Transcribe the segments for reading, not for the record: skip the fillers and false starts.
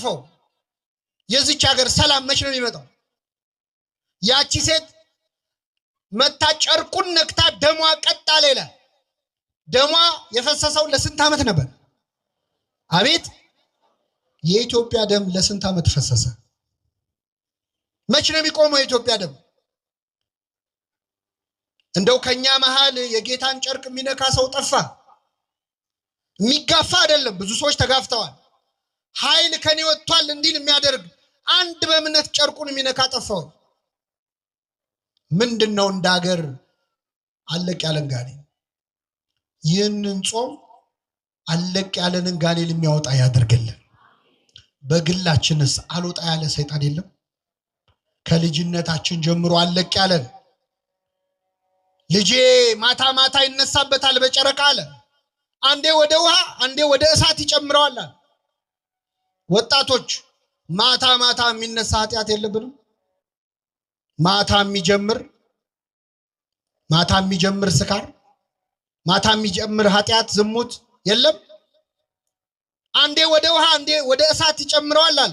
የሚያርፈው? የዚች ሀገር ሰላም መች ነው የሚመጣው? ያቺ ሴት መታ ጨርቁን ነክታ ደሟ ቀጥ አለ ይላል። ደሟ የፈሰሰው ለስንት ዓመት ነበር? አቤት! የኢትዮጵያ ደም ለስንት ዓመት ፈሰሰ? መች ነው የሚቆመው የኢትዮጵያ ደም? እንደው ከኛ መሃል የጌታን ጨርቅ የሚነካ ሰው ጠፋ? የሚጋፋ አይደለም፣ ብዙ ሰዎች ተጋፍተዋል። ኃይል ከኔ ወጥቷል እንዲል የሚያደርግ አንድ በእምነት ጨርቁን የሚነካ ጠፋው። ምንድነው? እንደ ሀገር አለቅ ያለን ጋኔል። ይህንን ጾም አለቅ ያለንን ጋኔል የሚያወጣ ያደርግልን። በግላችንስ አልወጣ ያለ ሰይጣን የለም? ከልጅነታችን ጀምሮ አለቅ ያለን ልጄ ማታ ማታ ይነሳበታል በጨረቃ አለ። አንዴ ወደ ውሃ አንዴ ወደ እሳት ይጨምረዋል። ወጣቶች ማታ ማታ የሚነሳ ኃጢአት የለብንም? ማታ የሚጀምር ስካር፣ ማታ የሚጀምር ኃጢአት ዝሙት የለም? አንዴ ወደ ውሃ አንዴ ወደ እሳት ይጨምረዋል አለ።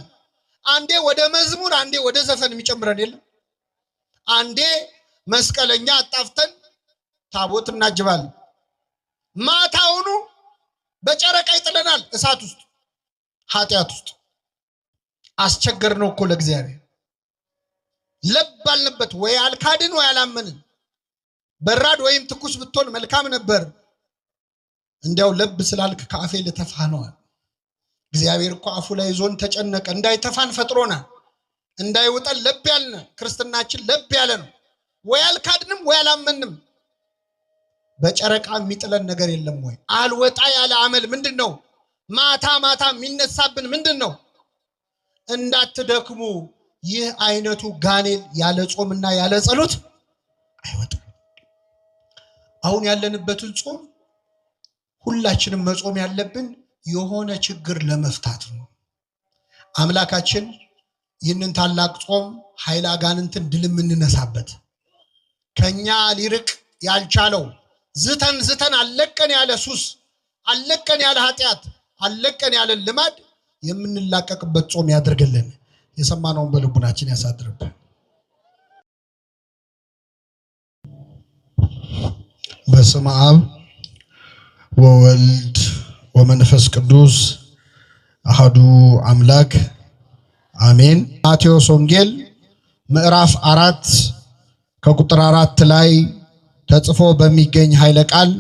አንዴ ወደ መዝሙር አንዴ ወደ ዘፈን የሚጨምረን የለም? አንዴ መስቀለኛ አጣፍተን ታቦት እናጅባለን። ማታውኑ በጨረቃ ይጥለናል እሳት ውስጥ ኃጢአት ውስጥ። አስቸገር ነው እኮ ለእግዚአብሔር። ለብ አልንበት ወይ አልካድን ወይ አላመንን። በራድ ወይም ትኩስ ብትሆን መልካም ነበር። እንዲያው ለብ ስላልክ ከአፌ ልተፋህ ነው። እግዚአብሔር እኮ አፉ ላይ ዞን ተጨነቀ። እንዳይተፋን ፈጥሮናል። እንዳይወጣን ለብ ያልነ ክርስትናችን ለብ ያለ ነው። ወይ አልካድንም ወይ አላመንም። በጨረቃ የሚጥለን ነገር የለም ወይ? አልወጣ ያለ አመል ምንድነው? ማታ ማታ የሚነሳብን ምንድነው? እንዳትደክሙ ይህ አይነቱ ጋኔል ያለ ጾምና ያለ ጸሎት አይወጣም። አሁን ያለንበትን ጾም ሁላችንም መጾም ያለብን የሆነ ችግር ለመፍታት ነው። አምላካችን ይህንን ታላቅ ጾም ኃይለ አጋንንትን ድል የምንነሳበት ከኛ ሊርቅ ያልቻለው ዝተን አለቀን ያለ ሱስ፣ አለቀን ያለ ኃጢአት፣ አለቀን ያለ ልማድ የምንላቀቅበት ጾም ያድርግልን። የሰማነውን በልቡናችን ያሳድርብን። በስመ አብ ወወልድ ወመንፈስ ቅዱስ አሐዱ አምላክ አሜን። ማቴዎስ ወንጌል ምዕራፍ 4 ከቁጥር 4 ላይ ተጽፎ በሚገኝ ኃይለ ቃል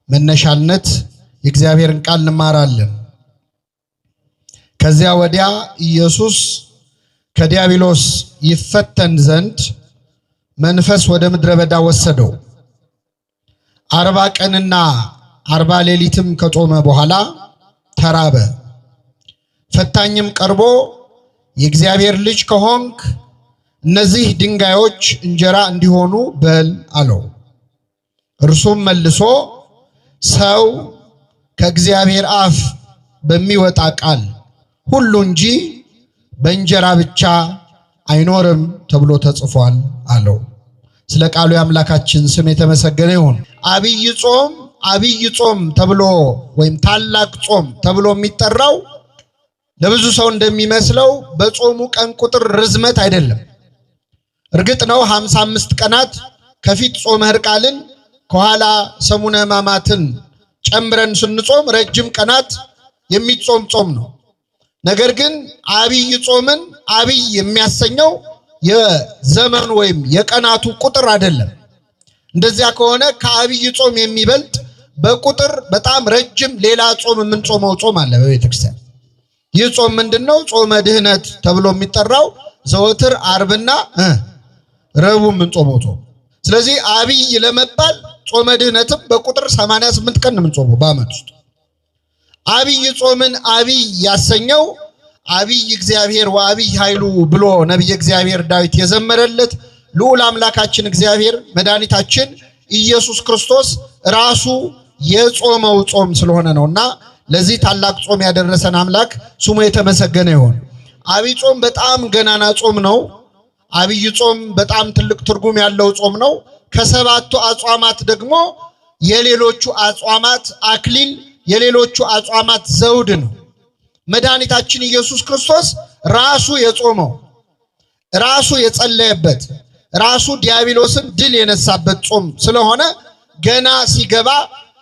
መነሻነት የእግዚአብሔርን ቃል እንማራለን። ከዚያ ወዲያ ኢየሱስ ከዲያብሎስ ይፈተን ዘንድ መንፈስ ወደ ምድረ በዳ ወሰደው። 40 ቀንና 40 ሌሊትም ከጾመ በኋላ ተራበ። ፈታኝም ቀርቦ የእግዚአብሔር ልጅ ከሆንክ እነዚህ ድንጋዮች እንጀራ እንዲሆኑ በል አለው። እርሱም መልሶ ሰው ከእግዚአብሔር አፍ በሚወጣ ቃል ሁሉ እንጂ በእንጀራ ብቻ አይኖርም ተብሎ ተጽፏል አለው። ስለ ቃሉ የአምላካችን ስም የተመሰገነ ይሁን። አብይ ጾም ተብሎ ወይም ታላቅ ጾም ተብሎ የሚጠራው ለብዙ ሰው እንደሚመስለው በጾሙ ቀን ቁጥር ርዝመት አይደለም። እርግጥ ነው 55 ቀናት ከፊት ጾመ ሕርቃልን ከኋላ ሰሙነ ሕማማትን ጨምረን ስንጾም ረጅም ቀናት የሚጾም ጾም ነው። ነገር ግን አብይ ጾምን አብይ የሚያሰኘው የዘመኑ ወይም የቀናቱ ቁጥር አይደለም። እንደዚያ ከሆነ ከአብይ ጾም የሚበልጥ በቁጥር በጣም ረጅም ሌላ ጾም የምንጾመው ጾም አለ በቤተክርስቲያን። ይህ ጾም ምንድነው? ጾመ ድህነት ተብሎ የሚጠራው ዘወትር ዓርብና ረቡዕ የምንጾመው ጾም። ስለዚህ አብይ ለመባል ጾመ ድህነትም በቁጥር 88 ቀን የምንጾመው በዓመት ውስጥ። አብይ ጾምን አብይ ያሰኘው አብይ እግዚአብሔር ወአብይ ኃይሉ ብሎ ነቢየ እግዚአብሔር ዳዊት የዘመረለት ልዑል አምላካችን እግዚአብሔር መድኃኒታችን ኢየሱስ ክርስቶስ ራሱ የጾመው ጾም ስለሆነ ነውና ለዚህ ታላቅ ጾም ያደረሰን አምላክ ስሙ የተመሰገነ ይሁን። አብይ ጾም በጣም ገናና ጾም ነው። አብይ ጾም በጣም ትልቅ ትርጉም ያለው ጾም ነው። ከሰባቱ አጽዋማት ደግሞ የሌሎቹ አጽዋማት አክሊል፣ የሌሎቹ አጽዋማት ዘውድ ነው። መድኃኒታችን ኢየሱስ ክርስቶስ ራሱ የጾመው ራሱ የጸለየበት ራሱ ዲያብሎስን ድል የነሳበት ጾም ስለሆነ ገና ሲገባ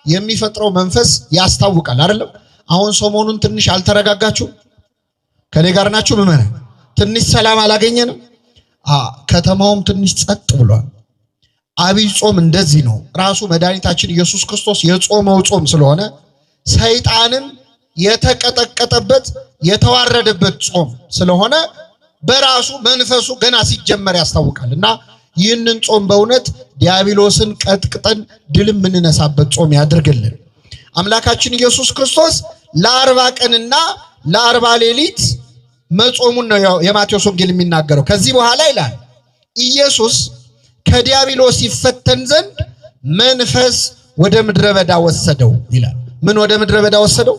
የሚፈጥረው መንፈስ ያስታውቃል አይደለም? አሁን ሰሞኑን ትንሽ አልተረጋጋችሁ? ከኔ ጋር ናችሁ? ምዕመናን ትንሽ ሰላም አላገኘንም? ከተማውም ትንሽ ጸጥ ብሏል። አብይ ጾም እንደዚህ ነው። ራሱ መድኃኒታችን ኢየሱስ ክርስቶስ የጾመው ጾም ስለሆነ ሰይጣንን የተቀጠቀጠበት የተዋረደበት ጾም ስለሆነ በራሱ መንፈሱ ገና ሲጀመር ያስታውቃልና ይህንን ጾም በእውነት ዲያብሎስን ቀጥቅጠን ድል የምንነሳበት ጾም ያድርግልን። አምላካችን ኢየሱስ ክርስቶስ ለ40 ቀንና ለ40 ሌሊት መጾሙን ነው የማቴዎስ ወንጌል የሚናገረው። ከዚህ በኋላ ይላል ኢየሱስ ከዲያብሎስ ይፈተን ዘንድ መንፈስ ወደ ምድረ በዳ ወሰደው ይላል። ምን ወደ ምድረ በዳ ወሰደው?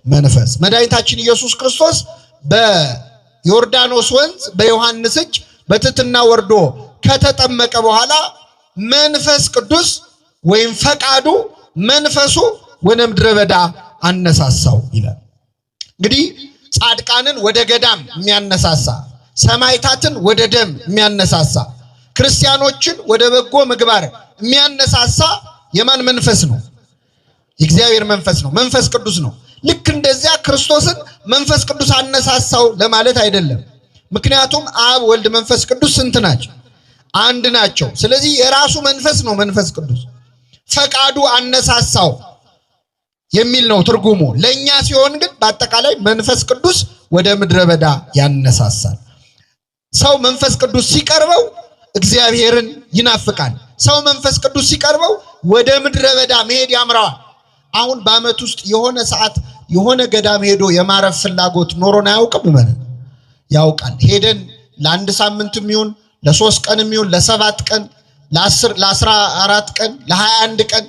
መንፈስ። መድኃኒታችን ኢየሱስ ክርስቶስ በዮርዳኖስ ወንዝ በዮሐንስ እጅ በትሕትና ወርዶ ከተጠመቀ በኋላ መንፈስ ቅዱስ ወይም ፈቃዱ መንፈሱ ወደ ምድረ በዳ አነሳሳው ይላል። እንግዲህ ጻድቃንን ወደ ገዳም የሚያነሳሳ፣ ሰማዕታትን ወደ ደም የሚያነሳሳ፣ ክርስቲያኖችን ወደ በጎ ምግባር የሚያነሳሳ የማን መንፈስ ነው? የእግዚአብሔር መንፈስ ነው። መንፈስ ቅዱስ ነው። ልክ እንደዚያ ክርስቶስን መንፈስ ቅዱስ አነሳሳው ለማለት አይደለም። ምክንያቱም አብ፣ ወልድ፣ መንፈስ ቅዱስ ስንት ናቸው? አንድ ናቸው። ስለዚህ የራሱ መንፈስ ነው መንፈስ ቅዱስ። ፈቃዱ አነሳሳው የሚል ነው ትርጉሙ። ለኛ ሲሆን ግን በአጠቃላይ መንፈስ ቅዱስ ወደ ምድረ በዳ ያነሳሳል። ሰው መንፈስ ቅዱስ ሲቀርበው እግዚአብሔርን ይናፍቃል። ሰው መንፈስ ቅዱስ ሲቀርበው ወደ ምድረ በዳ መሄድ ያምረዋል። አሁን በዓመት ውስጥ የሆነ ሰዓት የሆነ ገዳም ሄዶ የማረፍ ፍላጎት ኖሮን አያውቅም? ማለት ያውቃል። ሄደን ለአንድ ሳምንትም ይሁን ለ3 ቀንም ይሁን ለ7 ቀን ለ14 ቀን ለ21 ቀን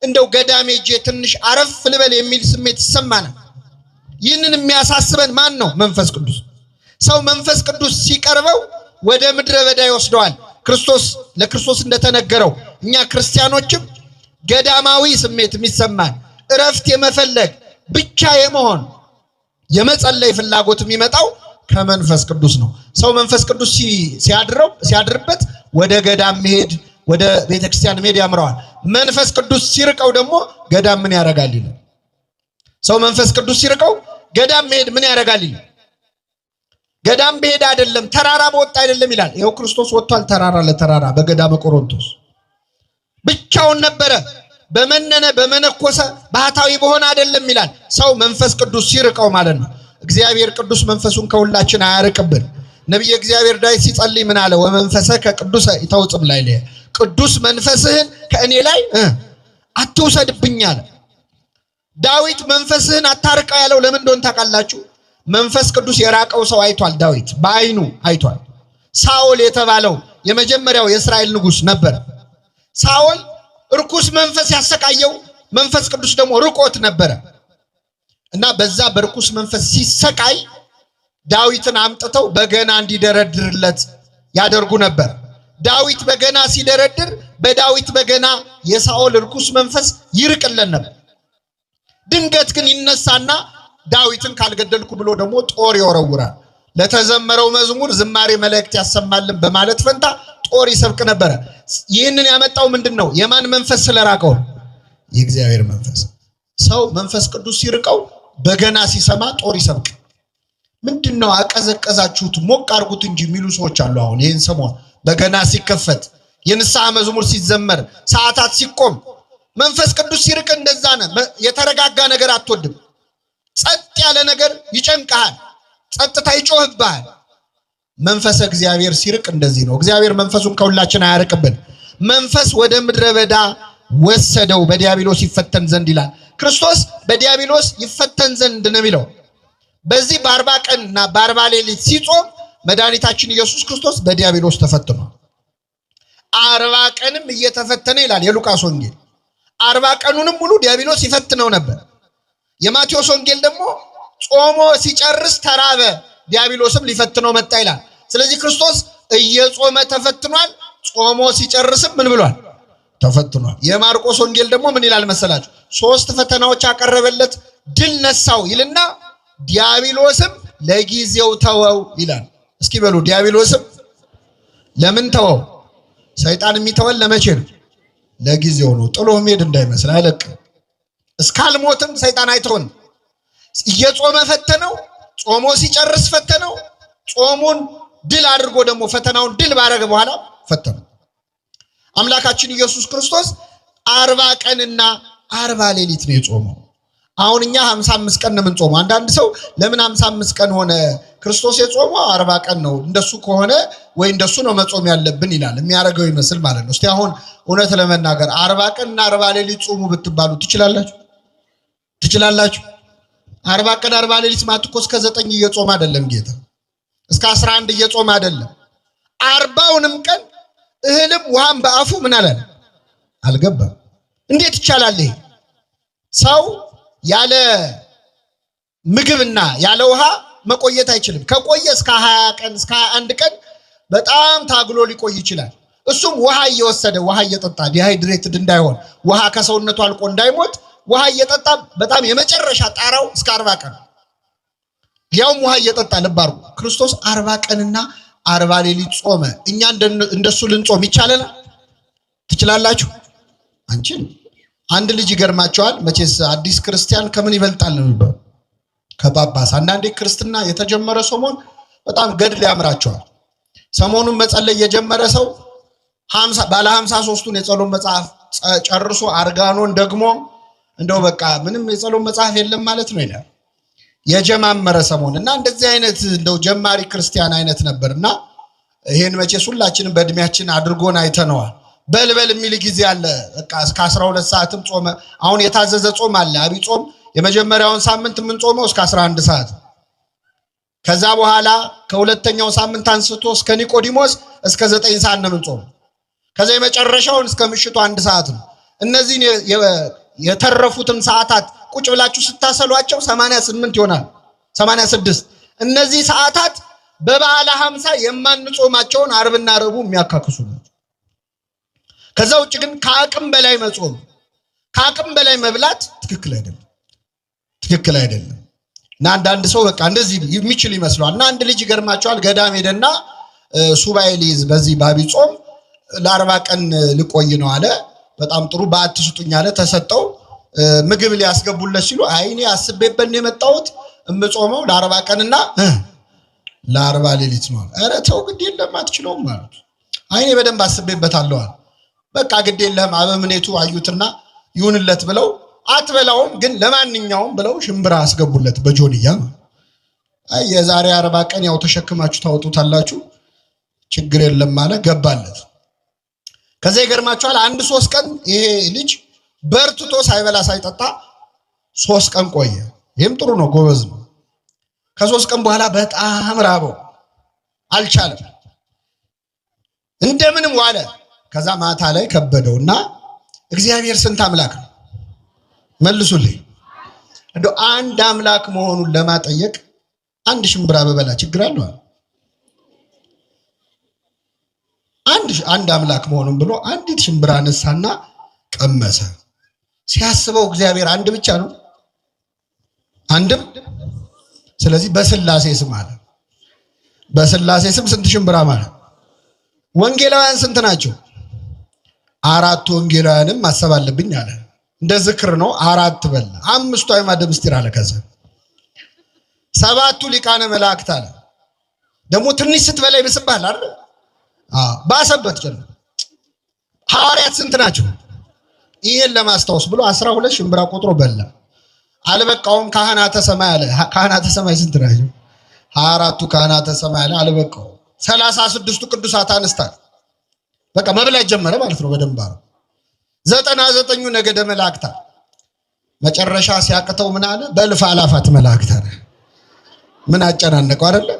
እንደው ገዳም ሄጄ ትንሽ አረፍ ልበል የሚል ስሜት ይሰማናል። ይህንን የሚያሳስበን ማን ነው? መንፈስ ቅዱስ። ሰው መንፈስ ቅዱስ ሲቀርበው ወደ ምድረ በዳ ይወስደዋል። ለክርስቶስ እንደተነገረው እኛ ክርስቲያኖችም ገዳማዊ ስሜት የሚሰማን እረፍት የመፈለግ ብቻ የመሆን የመጸለይ ፍላጎት የሚመጣው ከመንፈስ ቅዱስ ነው። ሰው መንፈስ ቅዱስ ሲያድርበት ወደ ገዳም መሄድ ወደ ቤተክርስቲያን መሄድ ያምረዋል። መንፈስ ቅዱስ ሲርቀው ደግሞ ገዳም ምን ያደርጋል ይላል። ሰው መንፈስ ቅዱስ ሲርቀው ገዳም መሄድ ምን ያደርጋል ይላል። ገዳም በሄድ አይደለም ተራራ በወጣ አይደለም ይላል። ይኸው ክርስቶስ ወጥቷል ተራራ ለተራራ በገዳመ ቆሮንቶስ ብቻውን ነበረ። በመነነ በመነኮሰ ባህታዊ በሆነ አይደለም ይላል። ሰው መንፈስ ቅዱስ ሲርቀው ማለት ነው። እግዚአብሔር ቅዱስ መንፈሱን ከሁላችን አያርቅብን። ነቢየ እግዚአብሔር ዳዊት ሲጸልይ ምን አለ? ወመንፈሰከ ቅዱሰ ይተውጽም ላይ ቅዱስ መንፈስህን ከእኔ ላይ አትውሰድብኝ አለ። ዳዊት መንፈስህን አታርቀው ያለው ለምን እንደሆነ ታውቃላችሁ? መንፈስ ቅዱስ የራቀው ሰው አይቷል። ዳዊት በአይኑ አይቷል። ሳኦል የተባለው የመጀመሪያው የእስራኤል ንጉሥ ነበር። ሳኦል ርኩስ መንፈስ ያሰቃየው መንፈስ ቅዱስ ደግሞ ርቆት ነበረ እና በዛ በርኩስ መንፈስ ሲሰቃይ ዳዊትን አምጥተው በገና እንዲደረድርለት ያደርጉ ነበር። ዳዊት በገና ሲደረድር በዳዊት በገና የሳኦል ርኩስ መንፈስ ይርቅለን ነበር። ድንገት ግን ይነሳና ዳዊትን ካልገደልኩ ብሎ ደግሞ ጦር ይወረውራል። ለተዘመረው መዝሙር ዝማሬ መላእክት ያሰማልን በማለት ፈንታ ጦር ይሰብክ ነበረ። ይህንን ያመጣው ምንድነው? የማን መንፈስ ስለራቀው? የእግዚአብሔር መንፈስ። ሰው መንፈስ ቅዱስ ሲርቀው በገና ሲሰማ ጦር ይሰብክ። ምንድነው አቀዘቀዛችሁት ሞቅ አርጉት እንጂ የሚሉ ሰዎች አሉ። አሁን ይህን ሰሞን በገና ሲከፈት የንስሐ መዝሙር ሲዘመር ሰዓታት ሲቆም መንፈስ ቅዱስ ሲርቅ እንደዛ ነው። የተረጋጋ ነገር አትወድም። ጸጥ ያለ ነገር ይጨንቃል። ጸጥታ ይጮህብሃል። መንፈስ እግዚአብሔር ሲርቅ እንደዚህ ነው። እግዚአብሔር መንፈሱን ከሁላችን አያርቅብን። መንፈስ ወደ ምድረ በዳ ወሰደው በዲያብሎስ ይፈተን ዘንድ ይላል። ክርስቶስ በዲያብሎስ ይፈተን ዘንድ ነው የሚለው። በዚህ በ40 ቀንና በ40 ሌሊት ሲጾም መድኃኒታችን ኢየሱስ ክርስቶስ በዲያብሎስ ተፈትኗል። 40 ቀንም እየተፈተነ ይላል የሉቃስ ወንጌል። 40 ቀኑንም ሙሉ ዲያብሎስ ይፈትነው ነበር። የማቴዎስ ወንጌል ደግሞ ጾሞ ሲጨርስ ተራበ፣ ዲያብሎስም ሊፈትነው መጣ ይላል። ስለዚህ ክርስቶስ እየጾመ ተፈትኗል፣ ጾሞ ሲጨርስም ምን ብሏል? ተፈትኗል። የማርቆስ ወንጌል ደግሞ ምን ይላል መሰላችሁ? 3 ፈተናዎች አቀረበለት፣ ድል ነሳው ይልና ዲያብሎስም ለጊዜው ተወው ይላል። እስኪ በሉ ዲያብሎስም ለምን ተወው? ሰይጣን የሚተወን ለመቼ ነው? ለጊዜው ነው። ጥሎ ሄድ እንዳይመስል አይለቅም። እስካልሞትም ሰይጣን አይተውን። እየጾመ ፈተነው፣ ጾሞ ሲጨርስ ፈተነው፣ ጾሙን ድል አድርጎ ደግሞ ፈተናውን ድል ባደረገ በኋላ ፈተነው። አምላካችን ኢየሱስ ክርስቶስ 40 ቀንና 40 ሌሊት ነው የጾመው። አሁን እኛ 55 ቀን ነው የምንጾመው። አንዳንድ ሰው ለምን 55 ቀን ሆነ? ክርስቶስ የጾመው 40 ቀን ነው፣ እንደሱ ከሆነ ወይ እንደሱ ነው መጾም ያለብን ይላል። የሚያደርገው ይመስል ማለት ነው። እስቲ አሁን እውነት ለመናገር 40 ቀንና 40 ሌሊት ጾሙ ብትባሉ ትችላላችሁ? ትችላላችሁ? 40 ቀን 40 ሌሊት ማለት እኮ እስከ 9 እየጾመ አይደለም ጌታ፣ እስከ 11 እየጾመ አይደለም። 40ውንም ቀን እህልም ውሃም በአፉ ምን አላለ? አልገባም። እንዴት ይቻላል ይሄ? ሰው ያለ ምግብና ያለ ውሃ መቆየት አይችልም። ከቆየ እስከ 20 ቀን እስከ 21 ቀን በጣም ታግሎ ሊቆይ ይችላል። እሱም ውሃ እየወሰደ ውሃ እየጠጣ ዲሃይድሬትድ እንዳይሆን ውሃ ከሰውነቱ አልቆ እንዳይሞት ውሃ እየጠጣ በጣም የመጨረሻ ጣራው እስከ 40 ቀን ያውም ውሃ እየጠጣ ልባሩ ክርስቶስ 40 ቀንና 40 ሌሊት ጾመ። እኛ እንደሱ ልንጾም ይቻለናል? ትችላላችሁ? አንቺን አንድ ልጅ ይገርማቸዋል። መቼስ አዲስ ክርስቲያን ከምን ይበልጣል ነው የሚባለው? ከጳጳስ። አንዳንዴ ክርስትና የተጀመረ ሰሞን በጣም ገድል ያምራቸዋል። ሰሞኑን መጸለይ የጀመረ ሰው ባለ 53ቱን የጸሎት መጽሐፍ ጨርሶ አርጋኖን ደግሞ እንደው በቃ ምንም የጸሎት መጽሐፍ የለም ማለት ነው ይላል። የጀማመረ ሰሞን እና እንደዚህ አይነት እንደው ጀማሪ ክርስቲያን አይነት ነበርና ይሄን መቼስ ሁላችንም በእድሜያችን አድርጎን አይተነዋል። በልበል የሚል ጊዜ አለ። በቃ እስከ 12 ሰዓትም ጾመ። አሁን የታዘዘ ጾም አለ። አብይ ጾም የመጀመሪያውን ሳምንት ምን ጾመው እስከ 11 ሰዓት። ከዛ በኋላ ከሁለተኛው ሳምንት አንስቶ እስከ ኒቆዲሞስ እስከ 9 ሰዓት ነው የምንጾመው። ከዛ የመጨረሻውን እስከ ምሽቱ 1 ሰዓት ነው። እነዚህን የተረፉትን ሰዓታት ቁጭ ብላችሁ ስታሰሏቸው 88 ይሆናል፣ 86። እነዚህ ሰዓታት በበዓለ 50 የማንጾማቸውን ዓርብና ረቡዕ የሚያካክሱ ናቸው። ከዛ ውጭ ግን ከአቅም በላይ መጾም፣ ከአቅም በላይ መብላት ትክክል አይደለም፣ ትክክል አይደለም። እና አንዳንድ ሰው በቃ እንደዚህ የሚችል ይመስለዋል። እና አንድ ልጅ ይገርማቸዋል፣ ገዳም ሄደና ሱባኤ ሊይዝ በዚህ በዐቢይ ጾም ለ40 ቀን ልቆይ ነው አለ። በጣም ጥሩ በዓት ስጡኝ አለ። ተሰጠው። ምግብ ሊያስገቡለት ሲሉ አይኔ አስቤበት ነው የመጣሁት እምጾመው ለ40 ቀንና ለ40 ሌሊት ነው። ኧረ ተው ግድ የለም አትችለውም ማለት አይኔ በደንብ አስቤበታለሁ አለ። በቃ ግድ የለም አበምኔቱ አዩትና ይሁንለት ብለው አትበላውም ግን ለማንኛውም ብለው ሽምብራ አስገቡለት በጆንያ። አይ የዛሬ 40 ቀን ያው ተሸክማችሁ ታወጡታላችሁ ችግር የለም ማለት ገባለት። ከዛ ይገርማችኋል 1-3 ቀን ይሄ ልጅ በርትቶ ሳይበላ ሳይጠጣ 3 ቀን ቆየ። ይሄም ጥሩ ነው፣ ጎበዝ ነው። ከ3 ቀን በኋላ በጣም ራበው፣ አልቻለም፣ እንደምንም ዋለ። ከዛ ማታ ላይ ከበደውና እግዚአብሔር ስንት አምላክ ነው መልሱልኝ። እንደው አንድ አምላክ መሆኑን ለማጠየቅ አንድ ሽምብራ በበላ ችግር አለው? አንድ አምላክ መሆኑን ብሎ አንዲት ሽምብራ ነሳና ቀመሰ። ሲያስበው እግዚአብሔር አንድ ብቻ ነው፣ አንድም። ስለዚህ በስላሴ ስም አለ። በስላሴ ስም ስንት ሽምብራ ማለት? ወንጌላውያን ስንት ናቸው? 4 ወንጌላውያንም ማሰብ አለብኝ አለ። እንደ ዝክር ነው 4 በላ። 5ቱ አዕማደ ምስጢር አለ። ከዛ 7ቱ ሊቃነ መላእክት አለ። ደግሞ ትንሽ ስትበላ ይብስብሃል አይደል? ባሰበት ጀነ ሐዋርያት ስንት ናቸው? ይሄን ለማስታወስ ብሎ 12 ሽምብራ ቆጥሮ በላ። አልበቃውም። ካህናተ ሰማይ አለ። ካህናተ ሰማይ ስንት ናቸው? 24ቱ ካህናተ ሰማይ አለ። አልበቃውም። 36ቱ ቅዱሳት አንስት በቃ መብላት ጀመረ ማለት ነው። በደንብ አረ 99ኙ ነገደ መላእክት መጨረሻ ሲያቅተው ምን አለ? በእልፍ አላፋት መላእክት አለ። ምን አጨናነቀው አይደለ?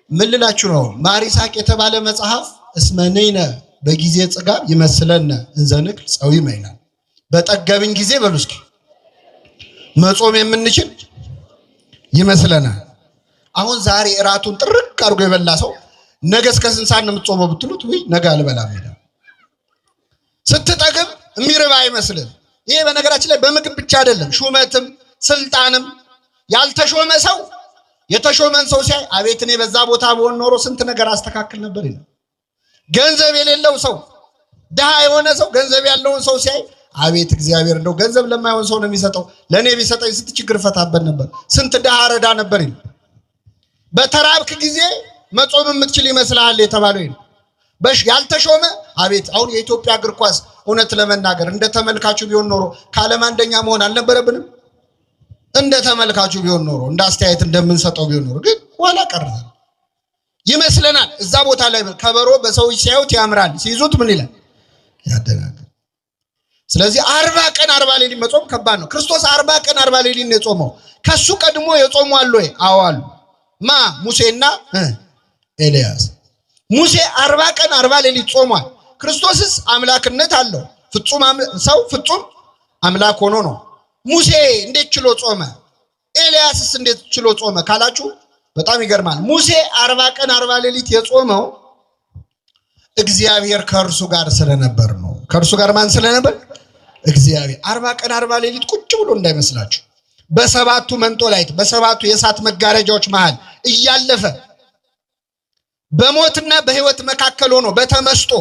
ምን ልላችሁ ነው? ማር ይስሐቅ የተባለ መጽሐፍ እስመነይነ በጊዜ ጽጋብ ይመስለነ እንዘንክል ጸዊመ ይላል። በጠገብን ጊዜ በሉ እስኪ መጾም የምንችል ይመስለናል። አሁን ዛሬ እራቱን ጥርቅ አድርጎ የበላ ሰው ነገ እስከ ስንት ሰዓት ነው የምትጾመው ብትሉት ወይ ነገ አልበላም ይላል። ስትጠግብ የሚርባ አይመስልም። ይሄ በነገራችን ላይ በምግብ ብቻ አይደለም፣ ሹመትም ስልጣንም ያልተሾመ ሰው የተሾመን ሰው ሲያይ አቤት እኔ በዛ ቦታ ብሆን ኖሮ ስንት ነገር አስተካክል ነበር ይላል። ገንዘብ የሌለው ሰው ድሃ የሆነ ሰው ገንዘብ ያለውን ሰው ሲያይ አቤት እግዚአብሔር እንደው ገንዘብ ለማይሆን ሰው ነው የሚሰጠው፣ ለኔ ቢሰጠኝ ስንት ችግር ፈታበት ነበር፣ ስንት ድሃ ረዳ ነበር ይላል። በተራብክ ጊዜ መጾም የምትችል ይመስልሃል የተባለው ይላል። ያልተሾመ አቤት አሁን የኢትዮጵያ እግር ኳስ እውነት ለመናገር እንደ ተመልካቹ ቢሆን ኖሮ ከዓለም አንደኛ መሆን አልነበረብንም? እንደ ተመልካቹ ቢሆን ኖሮ እንደ አስተያየት እንደምንሰጠው ቢሆን ኖሮ ግን ኋላ ቀረ ይመስለናል። እዛ ቦታ ላይ ከበሮ በሰዎች ሲያዩት ያምራል፣ ሲይዙት ምን ይላል? ያደናግር። ስለዚህ 40 ቀን 40 ሌሊት መጾም ከባድ ነው። ክርስቶስ 40 ቀን 40 ሌሊት ነው የጾመው። ከሱ ቀድሞ የጾሙ አሉ ወይ? አዎ አሉ። ማ? ሙሴና ኤልያስ። ሙሴ 40 ቀን 40 ሌሊት ጾሟል። ክርስቶስስ አምላክነት አለው። ፍጹም ሰው ፍጹም አምላክ ሆኖ ነው። ሙሴ እንዴት ችሎ ጾመ? ኤልያስስ እንዴት ችሎ ጾመ ካላችሁ በጣም ይገርማል። ሙሴ 40 ቀን 40 ሌሊት የጾመው እግዚአብሔር ከእርሱ ጋር ስለነበር ነው። ከእርሱ ጋር ማን ስለነበር? እግዚአብሔር። 40 ቀን 40 ሌሊት ቁጭ ብሎ እንዳይመስላችሁ በሰባቱ መንጦላይት በሰባቱ የእሳት መጋረጃዎች መሃል እያለፈ በሞትና በሕይወት መካከል ሆኖ በተመስጦ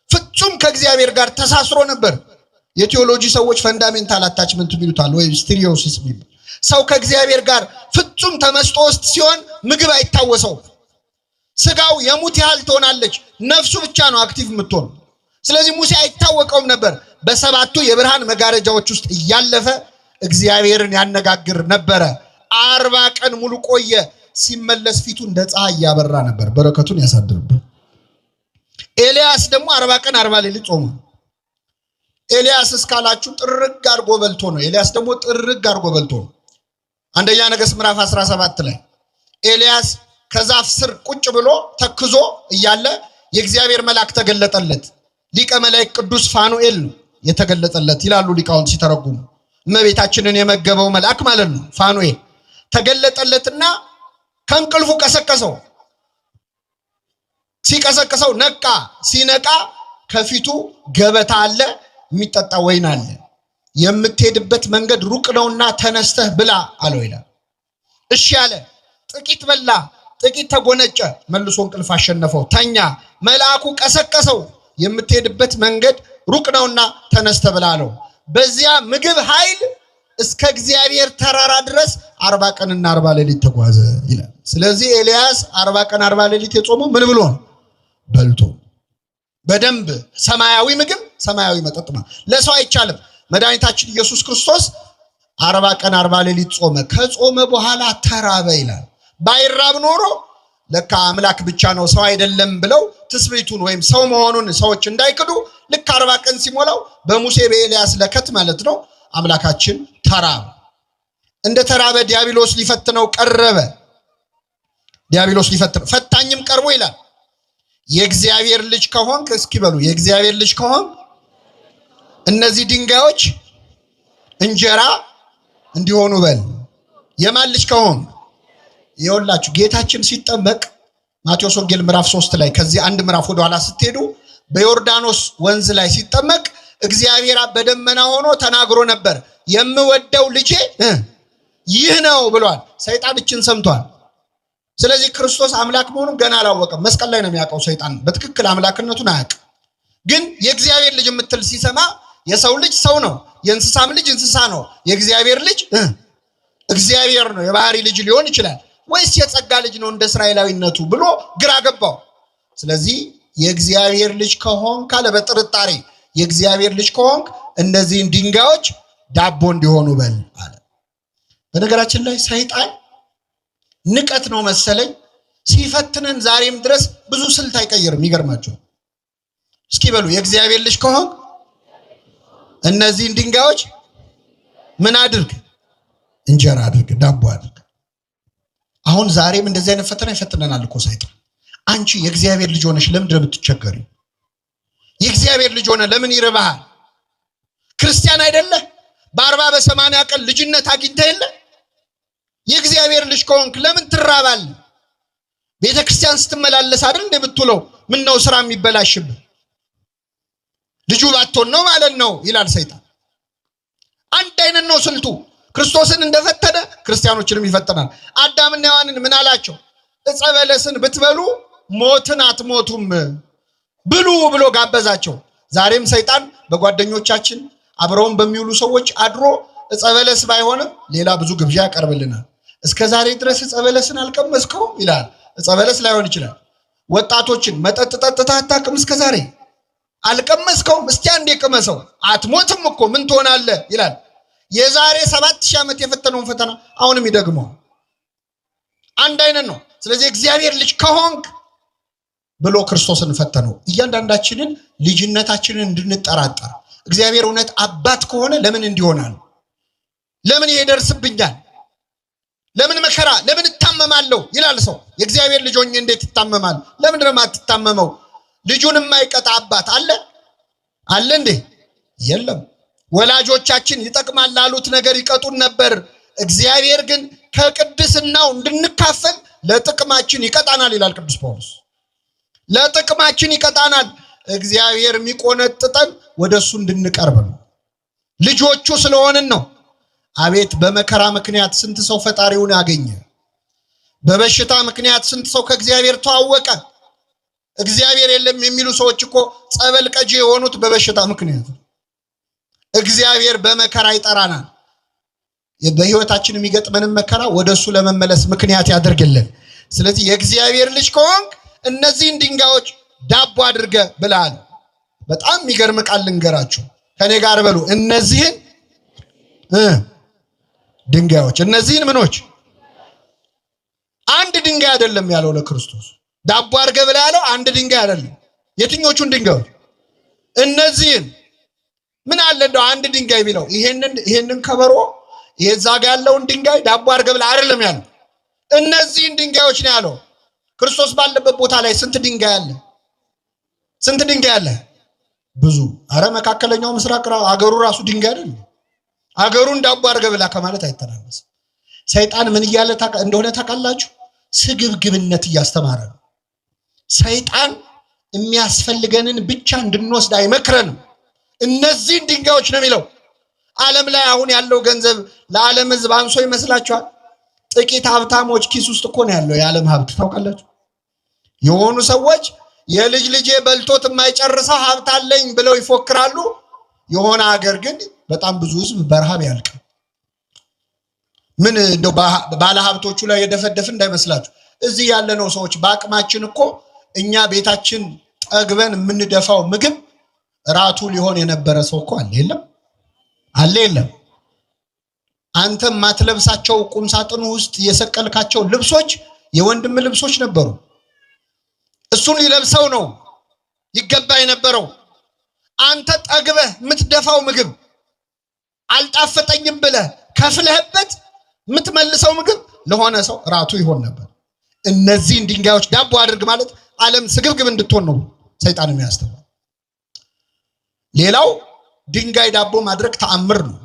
ፍጹም ከእግዚአብሔር ጋር ተሳስሮ ነበር። የቴዎሎጂ ሰዎች ፈንዳሜንታል አታችመንት ይሉታል ወይ ስቲሪዮሲስ የሚባል ሰው ከእግዚአብሔር ጋር ፍጹም ተመስጦ ውስጥ ሲሆን ምግብ አይታወሰው። ስጋው የሙት ያህል ትሆናለች፣ ነፍሱ ብቻ ነው አክቲቭ የምትሆን። ስለዚህ ሙሴ አይታወቀውም ነበር። በሰባቱ የብርሃን መጋረጃዎች ውስጥ እያለፈ እግዚአብሔርን ያነጋግር ነበረ። 40 ቀን ሙሉ ቆየ። ሲመለስ ፊቱ እንደ ፀሐይ ያበራ ነበር። በረከቱን ያሳድርብን። ኤልያስ ደግሞ 40 ቀን 40 ሌሊት ጾመ። ኤልያስ እስካላችሁ ጥርግ አርጎ በልቶ ነው። ኤልያስ ደግሞ ጥርግ አርጎ በልቶ ነው። አንደኛ ነገሥት ምዕራፍ 17 ላይ ኤልያስ ከዛፍ ስር ቁጭ ብሎ ተክዞ እያለ የእግዚአብሔር መልአክ ተገለጠለት። ሊቀ መላእክት ቅዱስ ፋኑኤል ነው የተገለጠለት ይላሉ ሊቃውንት ሲተረጉሙ። እመቤታችንን የመገበው መልአክ ማለት ነው። ፋኑኤል ተገለጠለትና ከእንቅልፉ ቀሰቀሰው። ሲቀሰቅሰው ነቃ። ሲነቃ ከፊቱ ገበታ አለ፣ የሚጠጣ ወይን አለ። የምትሄድበት መንገድ ሩቅ ነውና ተነስተህ ብላ አለው ይላል። እሺ አለ። ጥቂት በላ፣ ጥቂት ተጎነጨ። መልሶ እንቅልፍ አሸነፈው፣ ተኛ። መልአኩ ቀሰቀሰው። የምትሄድበት መንገድ ሩቅ ነውና ተነስተህ ብላ አለው። በዚያ ምግብ ኃይል እስከ እግዚአብሔር ተራራ ድረስ 40 ቀንና 40 ሌሊት ተጓዘ ይላል። ስለዚህ ኤልያስ 40 ቀን 40 ሌሊት የጾመው ምን ብሎ ነው? በልቶ። በደንብ ሰማያዊ ምግብ ሰማያዊ መጠጥ ለሰው አይቻልም። መድኃኒታችን ኢየሱስ ክርስቶስ 40 ቀን 40 ሌሊት ጾመ። ከጾመ በኋላ ተራበ ይላል። ባይራብ ኖሮ ለካ አምላክ ብቻ ነው ሰው አይደለም ብለው ትስብእቱን ወይም ሰው መሆኑን ሰዎች እንዳይክዱ ልክ 40 ቀን ሲሞላው በሙሴ በኤልያስ ለከት ማለት ነው አምላካችን ተራበ። እንደ ተራበ ዲያብሎስ ሊፈትነው ቀረበ። ዲያብሎስ ሊፈትነው ፈታኝም ቀርቦ ይላል የእግዚአብሔር ልጅ ከሆንክ እስኪ በሉ የእግዚአብሔር ልጅ ከሆንክ እነዚህ ድንጋዮች እንጀራ እንዲሆኑ በል። የማን ልጅ ከሆንክ? ይኸውላችሁ ጌታችን ሲጠመቅ ማቴዎስ ወንጌል ምዕራፍ 3 ላይ ከዚህ አንድ ምዕራፍ ወደ ኋላ ስትሄዱ በዮርዳኖስ ወንዝ ላይ ሲጠመቅ እግዚአብሔር በደመና ሆኖ ተናግሮ ነበር። የምወደው ልጄ ይህ ነው ብሏል። ሰይጣን እችን ሰምቷል። ስለዚህ ክርስቶስ አምላክ መሆኑን ገና አላወቀም። መስቀል ላይ ነው የሚያውቀው። ሰይጣን በትክክል አምላክነቱን አያውቅም። ግን የእግዚአብሔር ልጅ የምትል ሲሰማ የሰው ልጅ ሰው ነው፣ የእንስሳም ልጅ እንስሳ ነው፣ የእግዚአብሔር ልጅ እግዚአብሔር ነው። የባህሪ ልጅ ሊሆን ይችላል ወይስ የጸጋ ልጅ ነው እንደ እስራኤላዊነቱ ብሎ ግራ ገባው። ስለዚህ የእግዚአብሔር ልጅ ከሆንክ ካለ በጥርጣሬ የእግዚአብሔር ልጅ ከሆንክ እነዚህን ድንጋዮች ዳቦ እንዲሆኑ በል አለ። በነገራችን ላይ ሰይጣን ንቀት ነው መሰለኝ ሲፈትነን ዛሬም ድረስ ብዙ ስልት አይቀይርም። ይገርማችሁ። እስኪ በሉ የእግዚአብሔር ልጅ ከሆንክ እነዚህን ድንጋዮች ምን አድርግ? እንጀራ አድርግ፣ ዳቦ አድርግ። አሁን ዛሬም እንደዚህ አይነት ፈተና ይፈትነናል እኮ ሰይጣን። አንቺ የእግዚአብሔር ልጅ ሆነሽ ለምን እንደምትቸገሪ? የእግዚአብሔር ልጅ ሆነ ለምን ይርባሃል? ክርስቲያን አይደለህ? በ40 በ80 ቀን ልጅነት አግኝተህ የለ? የእግዚአብሔር ልጅ ከሆንክ ለምን ትራባለህ? ቤተክርስቲያን ስትመላለስ አይደል እንደምትውለው? ምን ነው ስራ የሚበላሽብህ? ልጁ ባትሆን ነው ማለት ነው ይላል ሰይጣን። አንድ አይነት ነው ስልቱ። ክርስቶስን እንደፈተነ ክርስቲያኖችንም ይፈተናል። አዳምና ሔዋንን ምን አላቸው? ዕፀ በለስን ብትበሉ ሞትን አትሞቱም ብሉ ብሎ ጋበዛቸው። ዛሬም ሰይጣን በጓደኞቻችን አብረውን በሚውሉ ሰዎች አድሮ ዕፀ በለስ ባይሆንም ሌላ ብዙ ግብዣ ያቀርብልናል። እስከ ዛሬ ድረስ ዕፀ በለስን አልቀመስከውም ይላል። ዕፀ በለስ ላይሆን ይችላል። ወጣቶችን መጠጥ ጠጥተህ አታውቅም? እስከ ዛሬ አልቀመስከውም? እስቲ አንዴ ቅመሰው። አትሞትም እኮ ምን ትሆናለህ ይላል። የዛሬ 7000 ዓመት የፈተነውን ፈተና አሁንም ይደግመዋል። አንድ አይነት ነው። ስለዚህ እግዚአብሔር ልጅ ከሆንክ ብሎ ክርስቶስን ፈተነው። እያንዳንዳችንን ልጅነታችንን እንድንጠራጠር እግዚአብሔር እውነት አባት ከሆነ ለምን እንዲሆናል? ለምን ይሄ ደርስብኛል? ለምን መከራ? ለምን እታመማለሁ ይላል ሰው። የእግዚአብሔር ልጅ ሆኜ እንዴት ይታመማል? ለምን ነው የማትታመመው? ልጁን የማይቀጣ አባት አለ አለ እንዴ? የለም። ወላጆቻችን ይጠቅማል ላሉት ነገር ይቀጡን ነበር። እግዚአብሔር ግን ከቅድስናው እንድንካፈል ለጥቅማችን ይቀጣናል ይላል ቅዱስ ጳውሎስ። ለጥቅማችን ይቀጣናል። እግዚአብሔር የሚቆነጥጠን ወደሱ እንድንቀርብ ነው። ልጆቹ ስለሆንን ነው። አቤት በመከራ ምክንያት ስንት ሰው ፈጣሪውን ያገኘ፣ በበሽታ ምክንያት ስንት ሰው ከእግዚአብሔር ተዋወቀ። እግዚአብሔር የለም የሚሉ ሰዎች እኮ ጸበል ቀጂ የሆኑት በበሽታ ምክንያት ነው። እግዚአብሔር በመከራ ይጠራናል። በህይወታችን የሚገጥመንን መከራ ወደሱ ለመመለስ ምክንያት ያደርግልን። ስለዚህ የእግዚአብሔር ልጅ ከሆንክ እነዚህን ድንጋዮች ዳቦ አድርገ ብላል። በጣም የሚገርም ቃል ልንገራችሁ። ከኔ ጋር በሉ። እነዚህን ድንጋዮች፣ እነዚህን ምኖች? አንድ ድንጋይ አይደለም ያለው ለክርስቶስ። ዳቦ አድርገ ብላ ያለው አንድ ድንጋይ አይደለም። የትኞቹን ድንጋዮች? እነዚህን። ምን አለ እንደው አንድ ድንጋይ ቢለው ይሄንን ከበሮ የዛ ጋር ያለውን ድንጋይ ዳቦ አድርገ ብላ አይደለም ያለው። እነዚህን ድንጋዮች ነው ያለው። ክርስቶስ ባለበት ቦታ ላይ ስንት ድንጋይ አለ? ስንት ድንጋይ አለ? ብዙ። አረ መካከለኛው ምስራቅ አገሩ ራሱ ድንጋይ አይደል? አገሩን ዳቦ አድርገ ብላ ከማለት አይተናነስም። ሰይጣን ምን እያለ እንደሆነ ታውቃላችሁ? ስግብግብነት እያስተማረ ነው። ሰይጣን የሚያስፈልገንን ብቻ እንድንወስድ አይመክረንም። እነዚህን ድንጋዮች ነው የሚለው። ዓለም ላይ አሁን ያለው ገንዘብ ለዓለም ሕዝብ አንሶ ይመስላችኋል? ጥቂት ሀብታሞች ኪስ ውስጥ እኮ ነው ያለው የዓለም ሀብት። ታውቃላችሁ? የሆኑ ሰዎች የልጅ ልጄ በልቶት የማይጨርሰው ሀብት አለኝ ብለው ይፎክራሉ። የሆነ ሀገር ግን በጣም ብዙ ሕዝብ በረሃብ ያልቃል። ምን እንደው ባለ ሀብቶቹ ላይ የደፈደፍ እንዳይመስላችሁ። እዚህ ያለነው ሰዎች በአቅማችን እኮ እኛ ቤታችን ጠግበን የምንደፋው ምግብ ራቱ ሊሆን የነበረ ሰው እኮ አለ። የለም አለ የለም። አንተ ማትለብሳቸው ቁም ሳጥኑ ውስጥ የሰቀልካቸው ልብሶች የወንድም ልብሶች ነበሩ። እሱን ሊለብሰው ነው ይገባ የነበረው። አንተ ጠግበህ የምትደፋው ምግብ አልጣፈጠኝም ብለህ ከፍለህበት የምትመልሰው ምግብ ለሆነ ሰው ራቱ ይሆን ነበር። እነዚህን ድንጋዮች ዳቦ አድርግ ማለት ዓለም ስግብግብ እንድትሆን ነው ሰይጣን የሚያስተምረው። ሌላው ድንጋይ ዳቦ ማድረግ ተአምር ነው።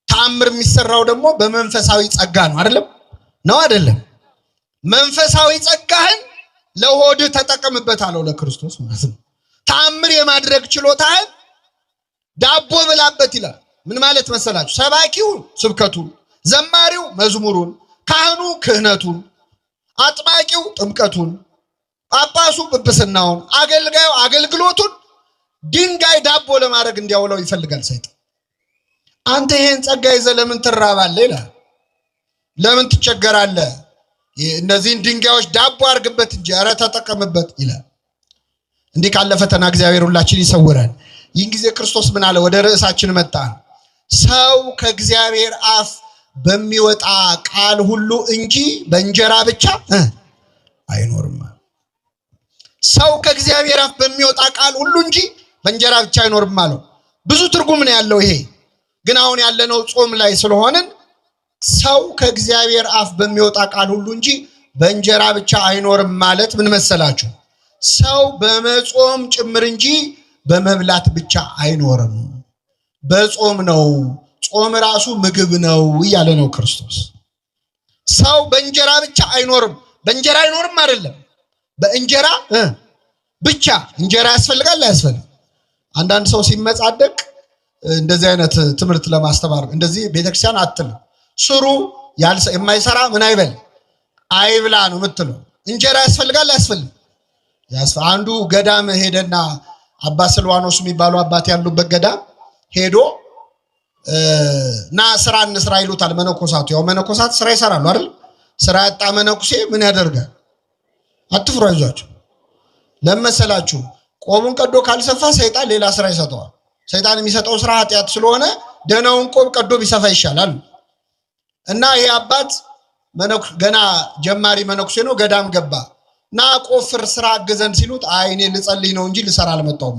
ተአምር የሚሰራው ደግሞ በመንፈሳዊ ጸጋ ነው። አይደለም ነው? አይደለም? መንፈሳዊ ጸጋህን ለሆድ ተጠቀምበት አለው ለክርስቶስ ማለት ነው። ተአምር የማድረግ ችሎታህን ዳቦ ብላበት ይላል። ምን ማለት መሰላችሁ? ሰባኪው ስብከቱን፣ ዘማሪው መዝሙሩን፣ ካህኑ ክህነቱን፣ አጥማቂው ጥምቀቱን፣ ጳጳሱ ጵጵስናውን፣ አገልጋዩ አገልግሎቱን ድንጋይ ዳቦ ለማድረግ እንዲያውለው ይፈልጋል ሰይጣን። አንተ ይሄን ጸጋ ይዘህ ለምን ትራባለህ ይላል። ለምን ትቸገራለህ? እነዚህን ድንጋዮች ዳቦ አድርግበት እንጂ ኧረ ተጠቀምበት ይላል። እንዲህ ካለ ፈተና እግዚአብሔር ሁላችን ይሰውራል። ይህን ጊዜ ክርስቶስ ምን አለ? ወደ ርዕሳችን መጣ። ሰው ከእግዚአብሔር አፍ በሚወጣ ቃል ሁሉ እንጂ በእንጀራ ብቻ አይኖርም። ሰው ከእግዚአብሔር አፍ በሚወጣ ቃል ሁሉ እንጂ በእንጀራ ብቻ አይኖርም አለው። ብዙ ትርጉም ነው ያለው ይሄ። ግን አሁን ያለነው ጾም ላይ ስለሆነን ሰው ከእግዚአብሔር አፍ በሚወጣ ቃል ሁሉ እንጂ በእንጀራ ብቻ አይኖርም ማለት ምን መሰላችሁ? ሰው በመጾም ጭምር እንጂ በመብላት ብቻ አይኖርም። በጾም ነው። ጾም ራሱ ምግብ ነው እያለ ነው ክርስቶስ። ሰው በእንጀራ ብቻ አይኖርም። በእንጀራ አይኖርም አይደለም፣ በእንጀራ ብቻ። እንጀራ ያስፈልጋል አያስፈልግም? አንዳንድ ሰው ሲመጻደቅ እንደዚህ አይነት ትምህርት ለማስተማር እንደዚህ ቤተክርስቲያን አትልም። ስሩ የማይሰራ ምን አይበል አይብላ ነው የምትለው። እንጀራ ያስፈልጋል አያስፈልግም? አንዱ ገዳም ሄደና አባ ስልዋኖስ የሚባሉ አባት ያሉበት ገዳም ሄዶ ና ስራ እንስራ ይሉታል መነኮሳቱ። ያው መነኮሳት ስራ ይሰራሉ አይደል? ስራ ያጣ መነኩሴ ምን ያደርጋል? አትፍሩ አይዟችሁ። ለመሰላችሁ ቆቡን ቀዶ ካልሰፋ ሰይጣን ሌላ ስራ ይሰጠዋል። ሰይጣን የሚሰጠው ስራ ኃጢአት ስለሆነ ደህናውን ቆብ ቀዶ ቢሰፋ ይሻላል። እና ይሄ አባት ገና ጀማሪ መነኩሴ ነው። ገዳም ገባ እና ቆፍር ስራ አገዘን ሲሉት አይ እኔ ልጸልይ ነው እንጂ ልሰራ አልመጣሁም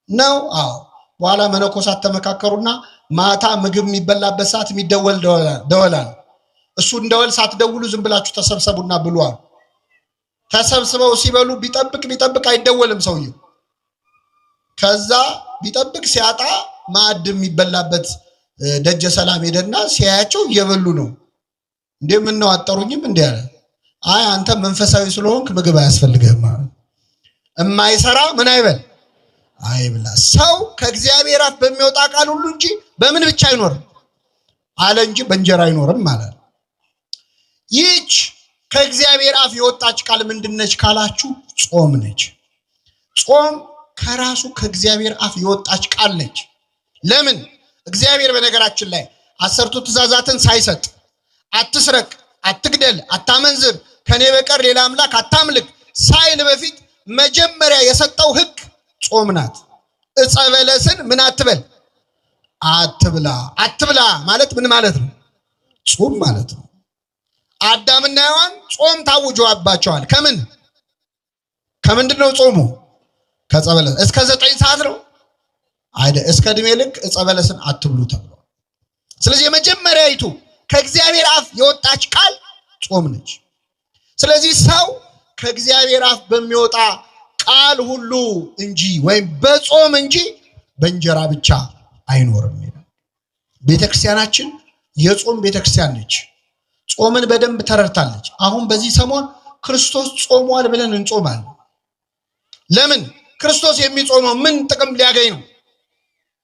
ነው። አዎ በኋላ መነኮሳት ተመካከሩና ማታ ምግብ የሚበላበት ሰዓት የሚደወል ደወላል። እሱ እንደወል ሳትደውሉ ዝም ብላችሁ ተሰብሰቡና ብሉዋል። ተሰብስበው ሲበሉ ቢጠብቅ አይደወልም ሰውየው። ከዛ ቢጠብቅ ሲያጣ ማዕድ የሚበላበት ደጀ ሰላም ሄደና ሲያያቸው እየበሉ ነው። ምን ነው አጠሩኝም እንዴ አለ። አይ አንተ መንፈሳዊ ስለሆንክ ምግብ አያስፈልግህም። እማይሰራ ምን አይበል አይብላ። ሰው ከእግዚአብሔር አፍ በሚወጣ ቃል ሁሉ እንጂ በምን ብቻ አይኖርም አለ እንጂ በእንጀራ አይኖርም ማለት። ይህች ከእግዚአብሔር አፍ የወጣች ቃል ምንድነች ካላችሁ ጾም ነች። ጾም ከራሱ ከእግዚአብሔር አፍ የወጣች ቃል ነች። ለምን? እግዚአብሔር በነገራችን ላይ 10ቱ ትእዛዛትን ሳይሰጥ አትስረቅ፣ አትግደል፣ አታመንዝር፣ ከኔ በቀር ሌላ አምላክ አታምልክ ሳይል በፊት መጀመሪያ የሰጠው ሕግ ጾም ናት። ዕፀ በለስን ምን አትበል አትብላ። አትብላ ማለት ምን ማለት ነው? ጾም ማለት ነው። አዳምና ሔዋን ጾም ታውጆባቸዋል። ከምንድነው ጾሙ? ከዕፀ በለስ እስከ 9 ሰዓት ነው አይደል? እስከ ዕድሜ ልክ ዕፀ በለስን አትብሉ ተብሎ። ስለዚህ የመጀመሪያይቱ ከእግዚአብሔር አፍ የወጣች ቃል ጾም ነች። ስለዚህ ሰው ከእግዚአብሔር አፍ በሚወጣ ቃል ሁሉ እንጂ ወይም በጾም እንጂ በእንጀራ ብቻ አይኖርም ይላል። ቤተክርስቲያናችን የጾም ቤተክርስቲያን ነች። ጾምን በደንብ ተረድታለች። አሁን በዚህ ሰሞን ክርስቶስ ጾሟል ብለን እንጾማለን። ለምን? ክርስቶስ የሚጾመው ምን ጥቅም ሊያገኝ ነው?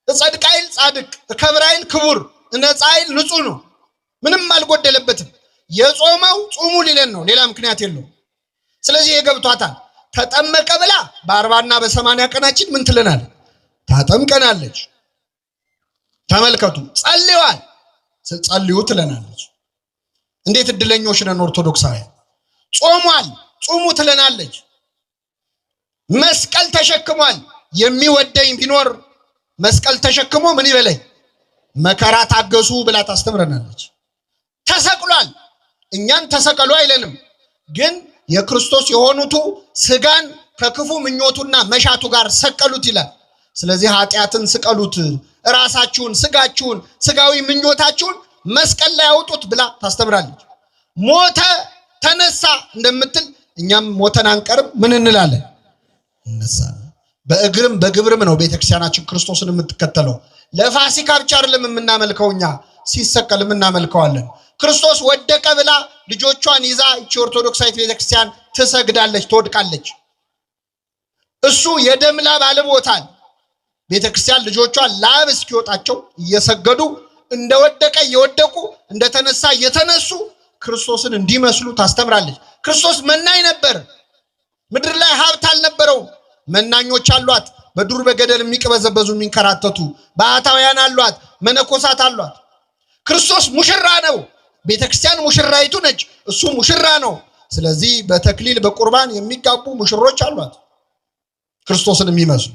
እጸድቅ አይል ጻድቅ፣ እከብር አይል ክቡር፣ እነጻ አይል ንጹህ ነው። ምንም አልጎደለበትም። የጾመው ጾሙ ሊለን ነው፣ ሌላ ምክንያት የለውም። ስለዚህ የገብቷታል። ተጠመቀ ብላ በ40 እና በ80 ቀናችን ምን ትለናል? ታጠምቀናለች። ተመልከቱ። ጸልዋል፣ ጸልዩ ትለናለች። እንዴት እድለኞች ነን ኦርቶዶክሳውያን። ጾሟል፣ ጾሙ ትለናለች። መስቀል ተሸክሟል። የሚወደኝ ቢኖር መስቀል ተሸክሞ ምን ይበለኝ መከራ ታገሱ ብላ ታስተምረናለች። ተሰቅሏል። እኛን ተሰቀሉ አይለንም፣ ግን የክርስቶስ የሆኑቱ ስጋን ከክፉ ምኞቱና መሻቱ ጋር ሰቀሉት ይላል። ስለዚህ ኃጢአትን ስቀሉት፣ ራሳችሁን፣ ስጋችሁን፣ ስጋዊ ምኞታችሁን መስቀል ላይ አውጡት ብላ ታስተምራለች። ሞተ ተነሳ እንደምትል እኛም ሞተን አንቀርም። ምን እንላለን? እነሳለን። በእግርም በግብርም ነው ቤተክርስቲያናችን ክርስቶስን የምትከተለው። ለፋሲካ ብቻ አይደለም የምናመልከው፣ እኛ ሲሰቀል የምናመልከዋለን። ክርስቶስ ወደቀ ብላ ልጆቿን ይዛ እቺ ኦርቶዶክሳዊት ቤተክርስቲያን ትሰግዳለች፣ ትወድቃለች። እሱ የደም ላብ አልቦታል። ቤተክርስቲያን ልጆቿን ላብ እስኪወጣቸው እየሰገዱ እንደወደቀ እየወደቁ እንደተነሳ እየተነሱ ክርስቶስን እንዲመስሉ ታስተምራለች። ክርስቶስ መናኝ ነበር። ምድር ላይ ሀብት አልነበረው። መናኞች አሏት፣ በዱር በገደል የሚቀበዘበዙ የሚንከራተቱ ባህታውያን አሏት፣ መነኮሳት አሏት። ክርስቶስ ሙሽራ ነው። ቤተክርስቲያን ሙሽራይቱ ነች፣ እሱ ሙሽራ ነው። ስለዚህ በተክሊል በቁርባን የሚጋቡ ሙሽሮች አሏት፣ ክርስቶስን የሚመስሉ።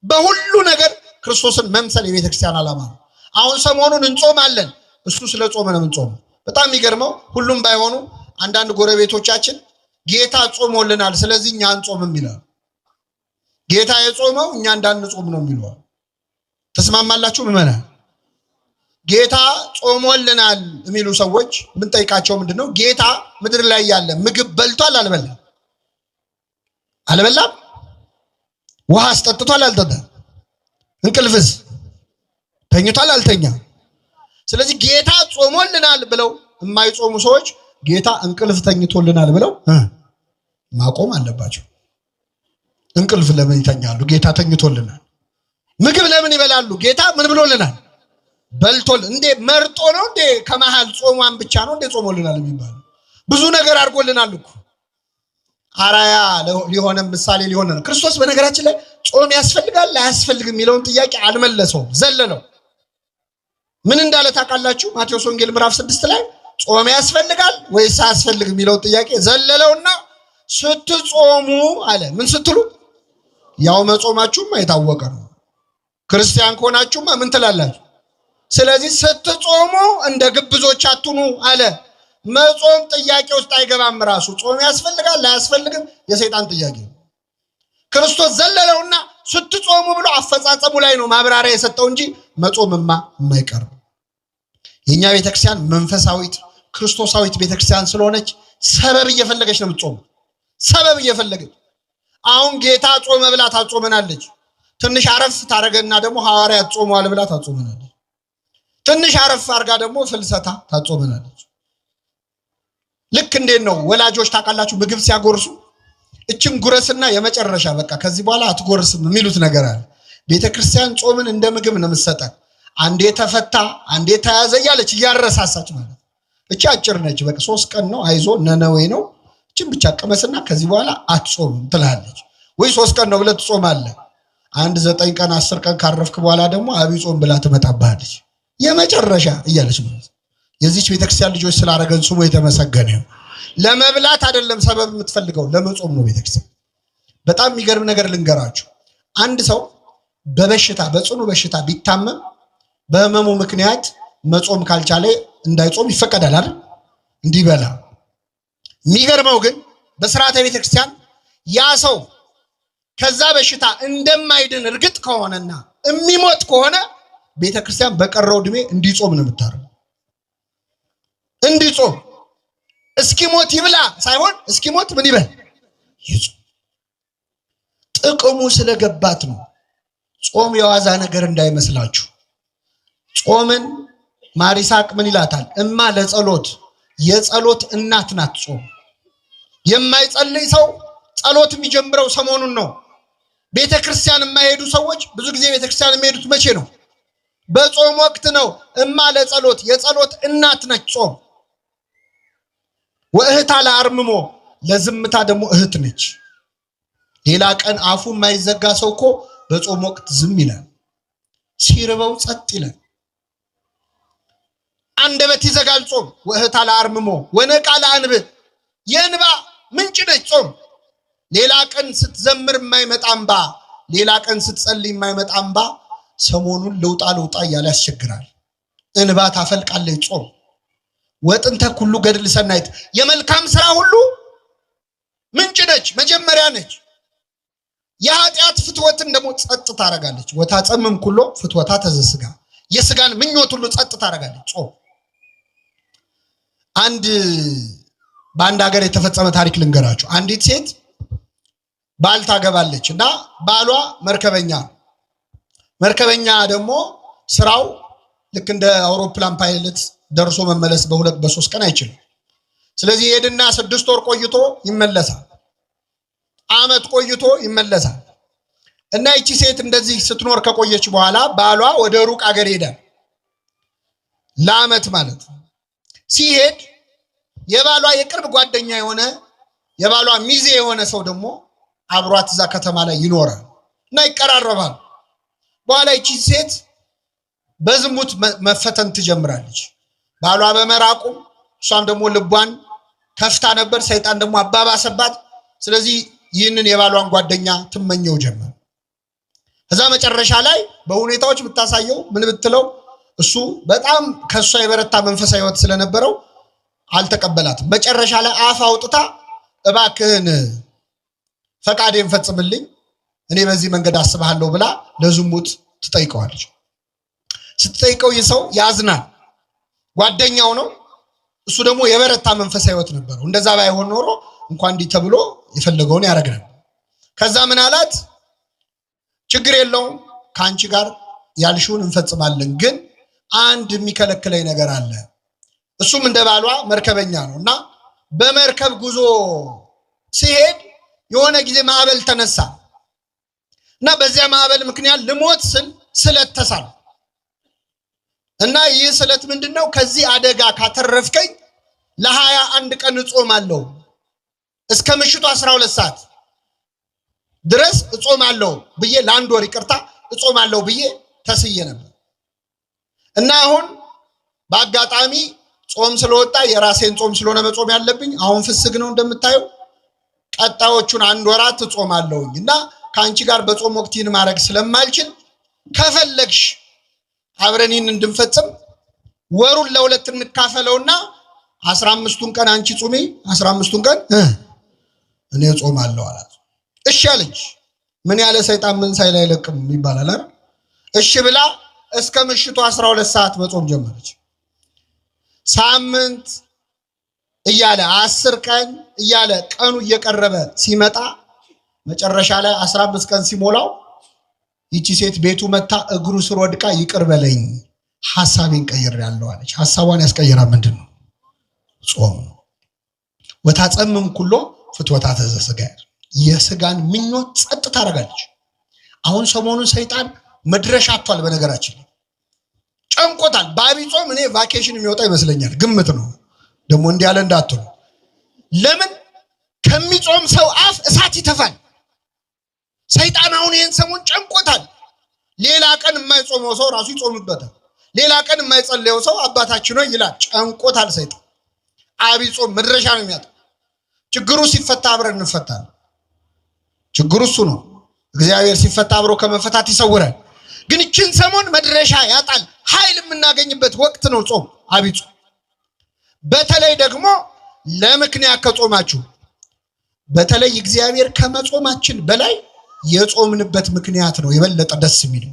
በሁሉ ነገር ክርስቶስን መምሰል የቤተክርስቲያን ዓላማ ነው። አሁን ሰሞኑን እንጾማለን። እሱ ስለ ጾም ነው እንጾም። በጣም የሚገርመው ሁሉም ባይሆኑ አንዳንድ ጎረቤቶቻችን ጌታ ጾሞልናል ስለዚህ እኛ አንጾምም ይላል። ጌታ የጾመው እኛ እንዳንጾም ነው የሚለው። ተስማማላችሁ ምዕመናን? ጌታ ጾሞልናል የሚሉ ሰዎች ምን ጠይቃቸው ምንድነው? ጌታ ምድር ላይ ያለ ምግብ በልቷል አልበላም? አልበላም። ውሃ አስጠጥቷል አልጠጣም? እንቅልፍስ ተኝቷል አልተኛ? ስለዚህ ጌታ ጾሞልናል ብለው የማይጾሙ ሰዎች ጌታ እንቅልፍ ተኝቶልናል ብለው ማቆም አለባቸው። እንቅልፍ ለምን ይተኛሉ? ጌታ ተኝቶልናል። ምግብ ለምን ይበላሉ? ጌታ ምን ብሎልናል? በልቶል እንዴ መርጦ ነው እንዴ ከመሃል ጾሟን ብቻ ነው እንዴ ጾሞልናል የሚባለው? ብዙ ነገር አድርጎልናል እኮ አራያ ሊሆነን ምሳሌ ሊሆነን። ክርስቶስ በነገራችን ላይ ጾም ያስፈልጋል አያስፈልግም የሚለውን ጥያቄ አልመለሰውም፣ ዘለለው። ምን እንዳለ ታውቃላችሁ? ማቴዎስ ወንጌል ምዕራፍ 6 ላይ ጾም ያስፈልጋል ወይስ አያስፈልግም የሚለውን ጥያቄ ዘለለውና ስትጾሙ አለ። ምን ስትሉ? ያው መጾማችሁማ የታወቀ ነው። ክርስቲያን ከሆናችሁማ ምን ትላላችሁ? ስለዚህ ስትጾሙ እንደ ግብዞች አትኑ አለ። መጾም ጥያቄ ውስጥ አይገባም። ራሱ ጾም ያስፈልጋል አያስፈልግም የሰይጣን ጥያቄ ነው። ክርስቶስ ዘለለውና ስትጾሙ ብሎ አፈጻጸሙ ላይ ነው ማብራሪያ የሰጠው እንጂ መጾምማ የማይቀር። የኛ ቤተክርስቲያን መንፈሳዊት ክርስቶሳዊት ቤተክርስቲያን ስለሆነች ሰበብ እየፈለገች ነው የምትጾም። ሰበብ እየፈለገች አሁን ጌታ ጾመ ብላ ታጾመናለች። ትንሽ አረፍ ታረገና ደግሞ ሐዋርያት ጾመዋል ብላ ታጾመናለች። ትንሽ አረፍ አርጋ ደግሞ ፍልሰታ ታጾመናለች። ልክ እንዴት ነው ወላጆች ታውቃላችሁ ምግብ ሲያጎርሱ እቺን ጉረስና የመጨረሻ በቃ ከዚህ በኋላ አትጎርስም የሚሉት ነገር አለ። ቤተክርስቲያን ጾምን እንደ ምግብ ነው የምትሰጠን። አንዴ ተፈታ አንዴ ተያዘ እያለች እያረሳሳች ማለት። እቺ አጭር ነች፣ በቃ 3 ቀን ነው አይዞ ነነዌ ነው እቺን ብቻ ቀመስና ከዚህ በኋላ አትጾምም ትላለች። ወይ 3 ቀን ነው ብለህ ትጾማለህ። 9 ቀን 10 ቀን ካረፍክ በኋላ ደግሞ አብይ ጾም ብላ ትመጣብሃለች የመጨረሻ እያለች ማለት። የዚች ቤተክርስቲያን ልጆች ስላረገን ስሙ የተመሰገነ ነው። ለመብላት አይደለም ሰበብ የምትፈልገው ለመጾም ነው ቤተክርስቲያን። በጣም የሚገርም ነገር ልንገራችሁ። አንድ ሰው በበሽታ በጽኑ በሽታ ቢታመም በህመሙ ምክንያት መጾም ካልቻለ እንዳይጾም ይፈቀዳል አይደል? እንዲበላ። የሚገርመው ግን በሥርዓተ ቤተክርስቲያን ያ ሰው ከዛ በሽታ እንደማይድን እርግጥ ከሆነና የሚሞት ከሆነ ቤተክርስቲያን በቀረው ዕድሜ እንዲጾም ነው የምታረው። እንዲጾም እስኪሞት ይብላ ሳይሆን እስኪሞት ምን ይበል ይጾም። ጥቅሙ ስለገባት ነው። ጾም የዋዛ ነገር እንዳይመስላችሁ። ጾምን ማሪሳቅ ምን ይላታል? እማ ለጸሎት የጸሎት እናት ናት ጾም። የማይጸልይ ሰው ጸሎት የሚጀምረው ሰሞኑን ነው። ቤተክርስቲያን የማይሄዱ ሰዎች ብዙ ጊዜ ቤተክርስቲያን የሚሄዱት መቼ ነው? በጾም ወቅት ነው። እማ ለጸሎት የጸሎት እናት ነች ጾም። ወእህታ ለአርምሞ ለዝምታ ደግሞ እህት ነች። ሌላ ቀን አፉ የማይዘጋ ሰው እኮ በጾም ወቅት ዝም ይላል፣ ሲርበው ጸጥ ይላል። አንደበት ይዘጋል ጾም። ወእህታ ለአርምሞ ወነቃ ለአንብ የእንባ ምንጭ ነች ጾም። ሌላ ቀን ስትዘምር የማይመጣ እንባ፣ ሌላ ቀን ስትጸልይ የማይመጣ እንባ ሰሞኑን ልውጣ እያለ ያስቸግራል። እንባ ታፈልቃለች ጾም። ወጥንተ ኩሉ ገድል ሰናይት የመልካም ስራ ሁሉ ምንጭ ነች፣ መጀመሪያ ነች። የኃጢአት ፍትወትን ደግሞ ጸጥ ታረጋለች። ወታጸምም ኩሎ ፍትወታ ተዘስጋ የስጋን ምኞት ሁሉ ጸጥ ታረጋለች ጾም። በአንድ ሀገር የተፈጸመ ታሪክ ልንገራችሁ። አንዲት ሴት ባል ታገባለች እና ባሏ መርከበኛ ደግሞ ስራው ልክ እንደ አውሮፕላን ፓይለት ደርሶ መመለስ በ2 በ3 ቀን አይችልም። ስለዚህ ሄድና 6 ወር ቆይቶ ይመለሳል። አመት ቆይቶ ይመለሳል። እና እቺ ሴት እንደዚህ ስትኖር ከቆየች በኋላ ባሏ ወደ ሩቅ ሀገር ሄዳል። ለአመት ማለት ሲሄድ የባሏ የቅርብ ጓደኛ የሆነ የባሏ ሚዜ የሆነ ሰው ደግሞ አብሯት እዛ ከተማ ላይ ይኖራል እና ይቀራረባል። በኋላ እቺ ሴት በዝሙት መፈተን ትጀምራለች። ባሏ በመራቁ እሷም ደግሞ ልቧን ከፍታ ነበር። ሰይጣን ደግሞ አባባሰባት። ስለዚህ ይህንን የባሏን ጓደኛ ትመኘው ጀመር። ከዛ መጨረሻ ላይ በሁኔታዎች ብታሳየው ምን ብትለው እሱ በጣም ከሷ የበረታ መንፈሳዊ ሕይወት ስለነበረው አልተቀበላትም። መጨረሻ ላይ አፍ አውጥታ እባክህን ፈቃዴን ፈጽምልኝ፣ እኔ በዚህ መንገድ አስብሃለሁ ብላ ለዝሙት ትጠይቀዋለች። ስትጠይቀው ይህ ሰው ያዝናል። ጓደኛው ነው። እሱ ደግሞ የበረታ መንፈሳዊ ሕይወት ነበረው። እንደዛ ባይሆን ኖሮ እንኳን እንዲህ ተብሎ የፈለገውን ያደርግ ነበር። ከዛ ምን አላት? ችግር የለውም ከአንቺ ጋር ያልሽውን እንፈጽማለን፣ ግን አንድ የሚከለክለኝ ነገር አለ። እሱም እንደ ባሏ መርከበኛ ነው እና በመርከብ ጉዞ ሲሄድ የሆነ ጊዜ ማዕበል ተነሳ እና በዚያ ማዕበል ምክንያት ልሞት ስል ስለተሳለ እና ይህ ስለት ምንድነው? ከዚህ አደጋ ካተረፍከኝ ለ21 ቀን እጾማለሁ እስከ ምሽቱ 12 ሰዓት ድረስ እጾማለሁ ብዬ ለአንድ ወር ይቅርታ እጾማለሁ ብዬ ተስዬ ነበር። እና አሁን በአጋጣሚ ጾም ስለወጣ የራሴን ጾም ስለሆነ መጾም ያለብኝ አሁን ፍስግ ነው እንደምታየው። ቀጣዮቹን 1 ወራት እጾማለሁኝ እና ከአንቺ ጋር በጾም ወቅት ይህን ማድረግ ስለማልችል ከፈለግሽ አብረን ይህን እንድንፈጽም ወሩን ለሁለት እንካፈለውና 15ቱን ቀን አንቺ ጾሚ 15ቱን ቀን እኔ ጾማለሁ አላት። እሺ አለች። ምን ያለ ሰይጣን ምን ሳይል አይለቅም ይባላል አይደል? እሺ ብላ እስከ ምሽቱ 12 ሰዓት መጾም ጀመረች። ሳምንት እያለ 10 ቀን እያለ ቀኑ እየቀረበ ሲመጣ መጨረሻ ላይ 15 ቀን ሲሞላው ይቺ ሴት ቤቱ መታ እግሩ ስር ወድቃ ይቅር በለኝ ሐሳቤን ቀይሬያለሁ አለች። ሐሳቧን ያስቀየራ ምንድነው? ጾም ነው። ወታጸምም ኩሎ ፍትወታተ ዘሥጋ የስጋን ምኞት ጸጥ ታደርጋለች። አሁን ሰሞኑን ሰይጣን መድረሻ አጥቷል። በነገራችን ጨንቆታል። በአብይ ጾም እኔ ቫኬሽን የሚወጣ ይመስለኛል። ግምት ነው ደግሞ እንዲህ ያለ እንዳትሉ። ለምን ከሚጾም ሰው አፍ እሳት ይተፋል። ሰይጣን አሁን ይሄን ሰሞን ጨንቆታል። ሌላ ቀን የማይጾመው ሰው ራሱ ይጾምበታል። ሌላ ቀን የማይጸልየው ሰው አባታችን ነው ይላል። ጨንቆታል ሰይጣን። አብይ ጾም መድረሻ ነው የሚያጣ። ችግሩ ሲፈታ አብረን እንፈታለን። ችግሩ እሱ ነው። እግዚአብሔር ሲፈታ አብሮ ከመፈታት ይሰውራል። ግን እቺን ሰሞን መድረሻ ያጣል። ኃይል የምናገኝበት ወቅት ነው ጾም፣ አብይ ጾም። በተለይ ደግሞ ለምክንያት ከጾማችሁ በተለይ እግዚአብሔር ከመጾማችን በላይ የጾምንበት ምክንያት ነው የበለጠ ደስ የሚለው።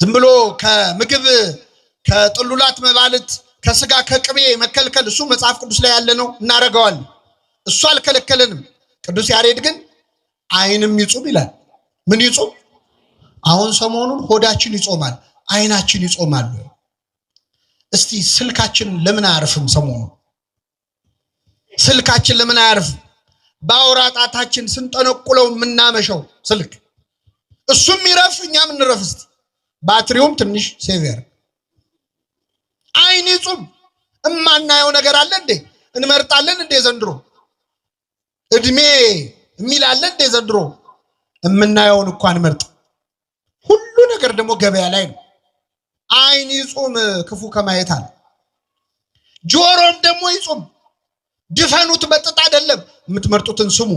ዝም ብሎ ከምግብ ከጥሉላት መባልት ከስጋ ከቅቤ መከልከል እሱ መጽሐፍ ቅዱስ ላይ ያለ ነው፣ እናረጋዋለን። እሱ አልከለከለንም። ቅዱስ ያሬድ ግን ዓይንም ይጾም ይላል። ምን ይጾም? አሁን ሰሞኑን ሆዳችን ይጾማል፣ ዓይናችን ይጾማል። እስቲ ስልካችን ለምን አያርፍም? ሰሞኑን ስልካችን ለምን አያርፍም? በአውራ ጣታችን ስንጠነቁለው የምናመሸው ስልክ እሱም ይረፍ፣ እኛም እንረፍ። እስቲ ባትሪውም ትንሽ ሴቨር። ዓይን ይጾም። እማናየው ነገር አለ እንዴ? እንመርጣለን እንዴ? ዘንድሮ እድሜ የሚል አለ እንዴ? ዘንድሮ የምናየውን እንኳን መርጥ። ሁሉ ነገር ደግሞ ገበያ ላይ ነው። ዓይን ይጾም ክፉ ከማየት አለ። ጆሮም ደግሞ ይጾም። ድፈኑት፣ በጥጥ አይደለም። የምትመርጡትን ስሙ።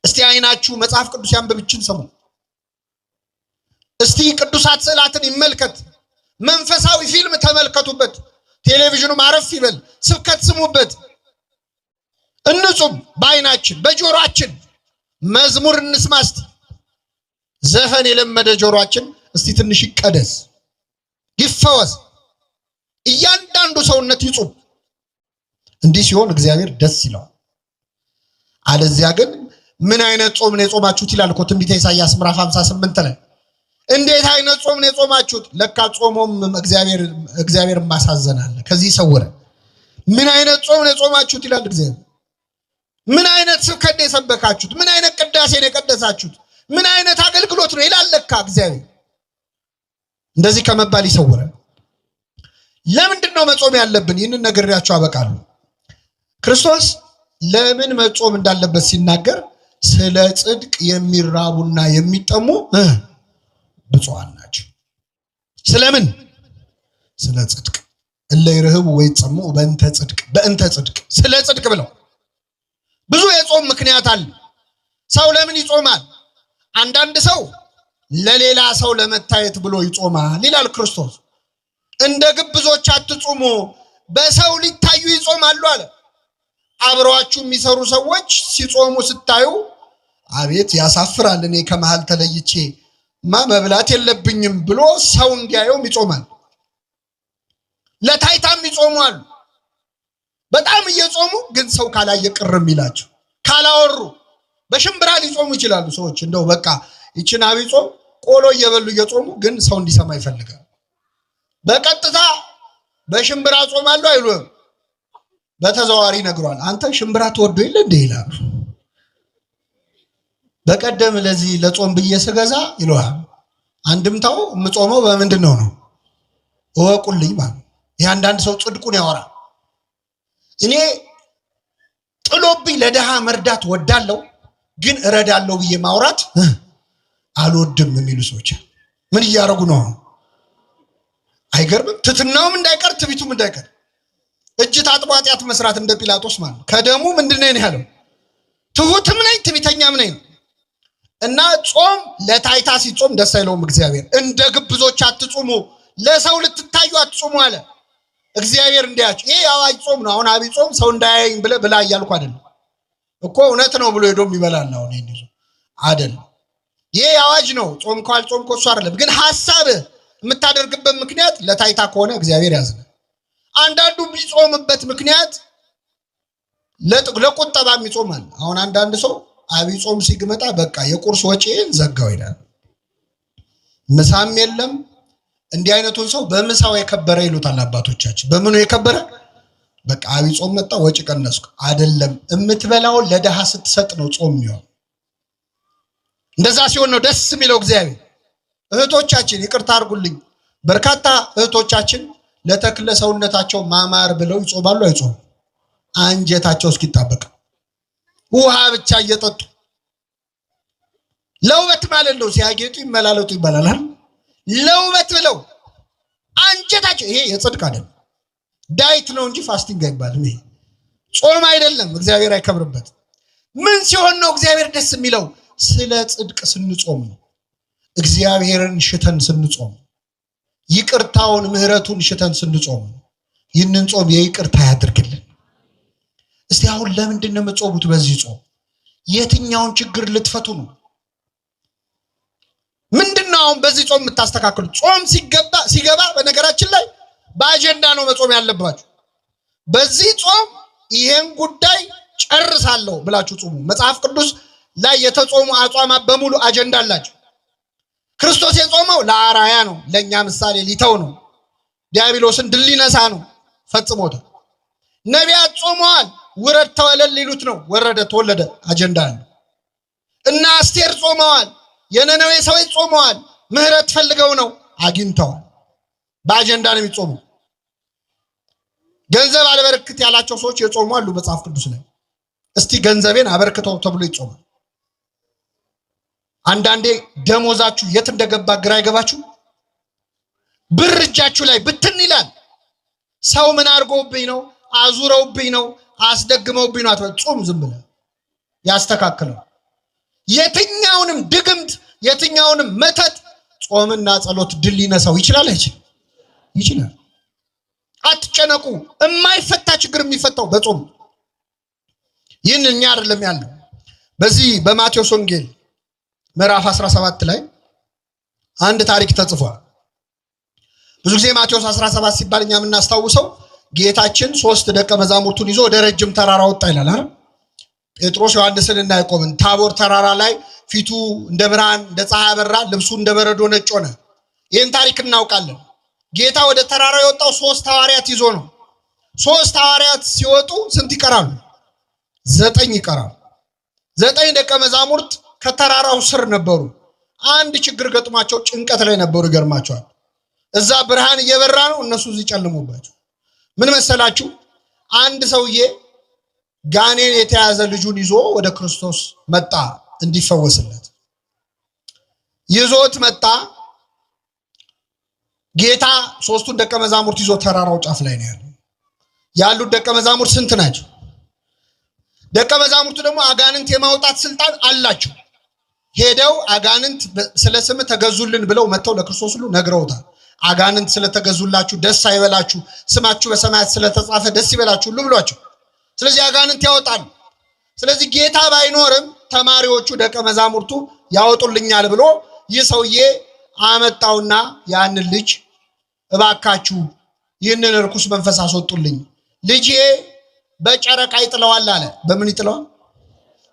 እስቲ ዓይናችሁ መጽሐፍ ቅዱስ ያንብብችን ስሙ። እስቲ ቅዱሳት ስዕላትን ይመልከት። መንፈሳዊ ፊልም ተመልከቱበት። ቴሌቪዥኑ ማረፍ ይበል። ስብከት ስሙበት። እንጹም በዓይናችን በጆሮአችን። መዝሙር እንስማ እስቲ። ዘፈን የለመደ ጆሮአችን እስቲ ትንሽ ይቀደስ፣ ይፈወስ። እያንዳንዱ ሰውነት ይጹም። እንዲህ ሲሆን እግዚአብሔር ደስ ይለዋል። አለዚያ ግን ምን አይነት ጾም ነው የጾማችሁት ይላል እኮ ትንቢተ ኢሳይያስ ምዕራፍ 58 ላይ። እንዴት አይነት ጾም ነው የጾማችሁት? ለካ ጾሞም እግዚአብሔር ማሳዘናል። ከዚህ ይሰውረን። ምን አይነት ጾም ነው የጾማችሁት ይላል እግዚአብሔር። ምን አይነት ስብከት ነው የሰበካችሁት? ምን አይነት ቅዳሴ ነው የቀደሳችሁት? ምን አይነት አገልግሎት ነው ይላል ለካ እግዚአብሔር። እንደዚህ ከመባል ይሰውረን። ለምንድን ነው መጾም ያለብን? ይህንን ነግሬያችሁ አበቃለሁ። ክርስቶስ ለምን መጾም እንዳለበት ሲናገር ስለ ጽድቅ የሚራቡና የሚጠሙ ብፁዓን ናቸው። ስለምን? ስለ ጽድቅ። እለ ይርህቡ ወይጸሙ በእንተ ጽድቅ፣ በእንተ ጽድቅ፣ ስለ ጽድቅ ብለው። ብዙ የጾም ምክንያት አለ። ሰው ለምን ይጾማል? አንዳንድ ሰው ለሌላ ሰው ለመታየት ብሎ ይጾማል ይላል ክርስቶስ። እንደ ግብዞች አትጾሙ፣ በሰው ሊታዩ ይጾማሉ አለ። አብረዋችሁ የሚሰሩ ሰዎች ሲጾሙ ስታዩ አቤት ያሳፍራል፣ እኔ ከመሃል ተለይቼ መብላት የለብኝም ብሎ ሰው እንዲያየው ይጾማል። ለታይታም ይጾማሉ። በጣም እየጾሙ ግን ሰው ካላየ ቅርም ይላቸው። ካላወሩ በሽምብራ ሊጾሙ ይችላሉ ሰዎች። እንደው በቃ ይችን አብይ ጾም ቆሎ እየበሉ እየጾሙ ግን ሰው እንዲሰማ ይፈልጋል። በቀጥታ በሽምብራ ጾማሉ አይሉም። በተዘዋዋሪ ነግሯል። አንተ ሽምብራ ተወዶ ይለ እንደ ይላሉ። በቀደም ለዚህ ለጾም ብዬ ስገዛ ይሏል። አንድምታው የምጾመው በምንድን ነው? እወቁልኝ ማለት ይህ አንዳንድ ሰው ጽድቁን ያወራል። እኔ ጥሎብኝ ለድሃ መርዳት ወዳለው ግን እረዳለሁ ብዬ ማውራት አልወድም የሚሉ ሰዎች ምን እያደረጉ ነው? አይገርምም? ትትናውም እንዳይቀር ትቢቱም እንዳይቀር እጅ ታጥቦ ኃጢአት መስራት እንደ ጲላጦስ ማለት ከደሙ ምንድነው ያለው? ትሁትም ነኝ ትቢተኛም ነኝ። እና ጾም ለታይታ ሲጾም ደስ አይለውም እግዚአብሔር። እንደ ግብዞች አትጾሙ፣ ለሰው ልትታዩ አትጾሙ አለ እግዚአብሔር። እንዲያች ይሄ አዋጅ ጾም ነው። አሁን አብይ ጾም ሰው እንዳያየኝ ብላ እያልኩ አይደለም እኮ እውነት ነው ብሎ ሄዶም ይበላል። አሁን ይሄን ይዞ አይደለም። ይሄ አዋጅ ነው። ጾም ካልጾም እኮ እሱ አይደለም። ግን ሐሳብ የምታደርግበት ምክንያት ለታይታ ከሆነ እግዚአብሔር ያዝናል። አንዳንዱ ቢጾምበት ምክንያት ለቁጠባ ይጾማል። አሁን አንዳንድ ሰው አብይ ጾም ሲግመጣ በቃ የቁርስ ወጪን ዘጋው ይላል። ምሳም የለም። እንዲህ አይነቱን ሰው በምሳው የከበረ ይሉታል አባቶቻችን። በምኑ የከበረ? በቃ አብይ ጾም መጣ ወጪ ቀነስኩ አይደለም። የምትበላውን ለድሃ ስትሰጥ ነው ጾም የሚሆን። እንደዛ ሲሆን ነው ደስ የሚለው እግዚአብሔር። እህቶቻችን ይቅርታ አድርጉልኝ፣ በርካታ እህቶቻችን ለተክለ ሰውነታቸው ማማር ብለው ይጾማሉ። አይጾም አንጀታቸው እስኪጣበቅ ውሃ ብቻ እየጠጡ ለውበት ማለት ነው። ሲያጌጡ ይመላለጡ ይባላል። ለውበት ብለው አንጀታቸው። ይሄ የጽድቅ አይደለም፣ ዳይት ነው እንጂ ፋስቲንግ አይባልም። ይሄ ጾም አይደለም፣ እግዚአብሔር አይከብርበት። ምን ሲሆን ነው እግዚአብሔር ደስ የሚለው? ስለ ጽድቅ ስንጾም ነው። እግዚአብሔርን ሽተን ስንጾም፣ ይቅርታውን ምህረቱን ሽተን ስንጾም፣ ይህንን ጾም የይቅርታ ያድርግልን። እስቲ አሁን ለምንድን ነው የምትጾሙት? በዚህ ጾም የትኛውን ችግር ልትፈቱ ነው? ምንድነው አሁን በዚህ ጾም የምታስተካክሉት? ጾም ሲገባ በነገራችን ላይ በአጀንዳ ነው መጾም ያለባችሁ። በዚህ ጾም ይሄን ጉዳይ ጨርሳለሁ ብላችሁ ጾሙ። መጽሐፍ ቅዱስ ላይ የተጾሙ አጽዋማት በሙሉ አጀንዳ አላቸው። ክርስቶስ የጾመው ለአራያ ነው፣ ለኛ ምሳሌ ሊተው ነው፣ ዲያብሎስን ድል ሊነሳ ነው፣ ፈጽሞታል። ነቢያት ጾመዋል፣ ውረድ ተወለድ ሊሉት ነው፣ ወረደ ተወለደ፣ አጀንዳ ነው። እና አስቴር ጾመዋል፣ የነነዌ ሰዎች ጾመዋል፣ ምህረት ፈልገው ነው፣ አግኝተዋል። በአጀንዳ ነው የሚጾመው። ገንዘብ አልበረክት ያላቸው ሰዎች የጾሙ አሉ መጽሐፍ ቅዱስ ላይ። እስቲ ገንዘቤን አበርክተው ተብሎ ይጾማል። አንዳንዴ ደሞዛችሁ የት እንደገባ ግራ አይገባችሁ? ብር እጃችሁ ላይ ብትን ይላል። ሰው ምን አድርጎብኝ ነው? አዙረውብኝ ነው፣ አስደግመውብኝ ነው አትበል። ጾም ዝም ብለህ ያስተካክለው። የትኛውንም ድግምት የትኛውንም መተት ጾምና ጸሎት ድል ሊነሳው ይችላል አይችልም? ይችላል። አትጨነቁ። የማይፈታ ችግር የሚፈታው በጾም። ይህን እኛ አይደለም ያለው። በዚህ በማቴዎስ ወንጌል ምዕራፍ 17 ላይ አንድ ታሪክ ተጽፏል። ብዙ ጊዜ ማቴዎስ 17 ሲባል እኛ የምናስታውሰው ጌታችን 3 ደቀ መዛሙርቱን ይዞ ወደ ረጅም ተራራ ወጣ ይላል አይደል? ጴጥሮስ ዮሐንስንና ያዕቆብን ታቦር ተራራ ላይ ፊቱ እንደ ብርሃን እንደ ፀሐይ አበራ፣ ልብሱ እንደ በረዶ ነጭ ሆነ። ይህን ታሪክ እናውቃለን። ጌታ ወደ ተራራው የወጣው 3 ሐዋርያት ይዞ ነው። 3 ሐዋርያት ሲወጡ ስንት ይቀራሉ? 9 ይቀራሉ። 9 ደቀ መዛሙርት ከተራራው ስር ነበሩ። አንድ ችግር ገጥሟቸው ጭንቀት ላይ ነበሩ። ይገርማቸዋል። እዛ ብርሃን እየበራ ነው፣ እነሱ እዚህ ጨልሞባቸው። ምን መሰላችሁ? አንድ ሰውዬ ጋኔን የተያዘ ልጁን ይዞ ወደ ክርስቶስ መጣ እንዲፈወስለት። ይዞት መጣ። ጌታ 3ቱን ደቀ መዛሙርት ይዞ ተራራው ጫፍ ላይ ነው ያሉት ደቀ መዛሙርት ስንት ናቸው? ደቀ መዛሙርቱ ደግሞ አጋንንት የማውጣት ስልጣን አላቸው። ሄደው አጋንንት ስለ ስም ተገዙልን ብለው መጥተው ለክርስቶስ ሁሉ ነግረውታል። አጋንንት ስለተገዙላችሁ ደስ አይበላችሁ፣ ስማችሁ በሰማያት ስለተጻፈ ደስ ይበላችሁ ሁሉ ብሏቸው። ስለዚህ አጋንንት ያወጣሉ። ስለዚህ ጌታ ባይኖርም ተማሪዎቹ ደቀ መዛሙርቱ ያወጡልኛል ብሎ ይህ ሰውዬ አመጣውና ያንን ልጅ እባካችሁ ይህንን ርኩስ መንፈስ አስወጡልኝ፣ ልጄ በጨረቃ ይጥለዋል አለ። በምን ይጥለዋል?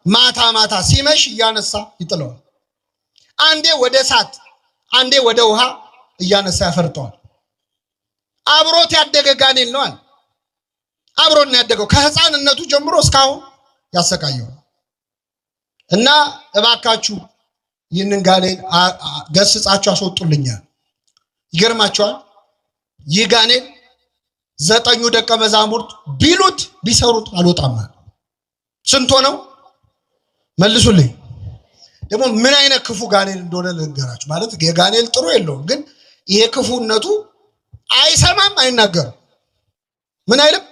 ማታ ማታ ሲመሽ እያነሳ ይጥለዋል። አንዴ ወደ እሳት አንዴ ወደ ውሃ እያነሳ ያፈርጠዋል። አብሮት ያደገ ጋኔል ነው አለ። አብሮት ነው ያደገው ከህፃንነቱ ጀምሮ እስካሁን ያሰቃየው እና እባካችሁ ይህንን ጋኔል ገስጻችሁ አስወጡልኛል። ይገርማችኋል። ይህ ጋኔን ዘጠኙ ደቀ መዛሙርት ቢሉት ቢሰሩት አልወጣም። ስንት ሆነው? መልሱልኝ። ደግሞ ምን አይነት ክፉ ጋኔን እንደሆነ ልንገራችሁ። ማለት የጋኔን ጥሩ የለውም፣ ግን ይሄ ክፉነቱ አይሰማም፣ አይናገርም። ምን አይልም።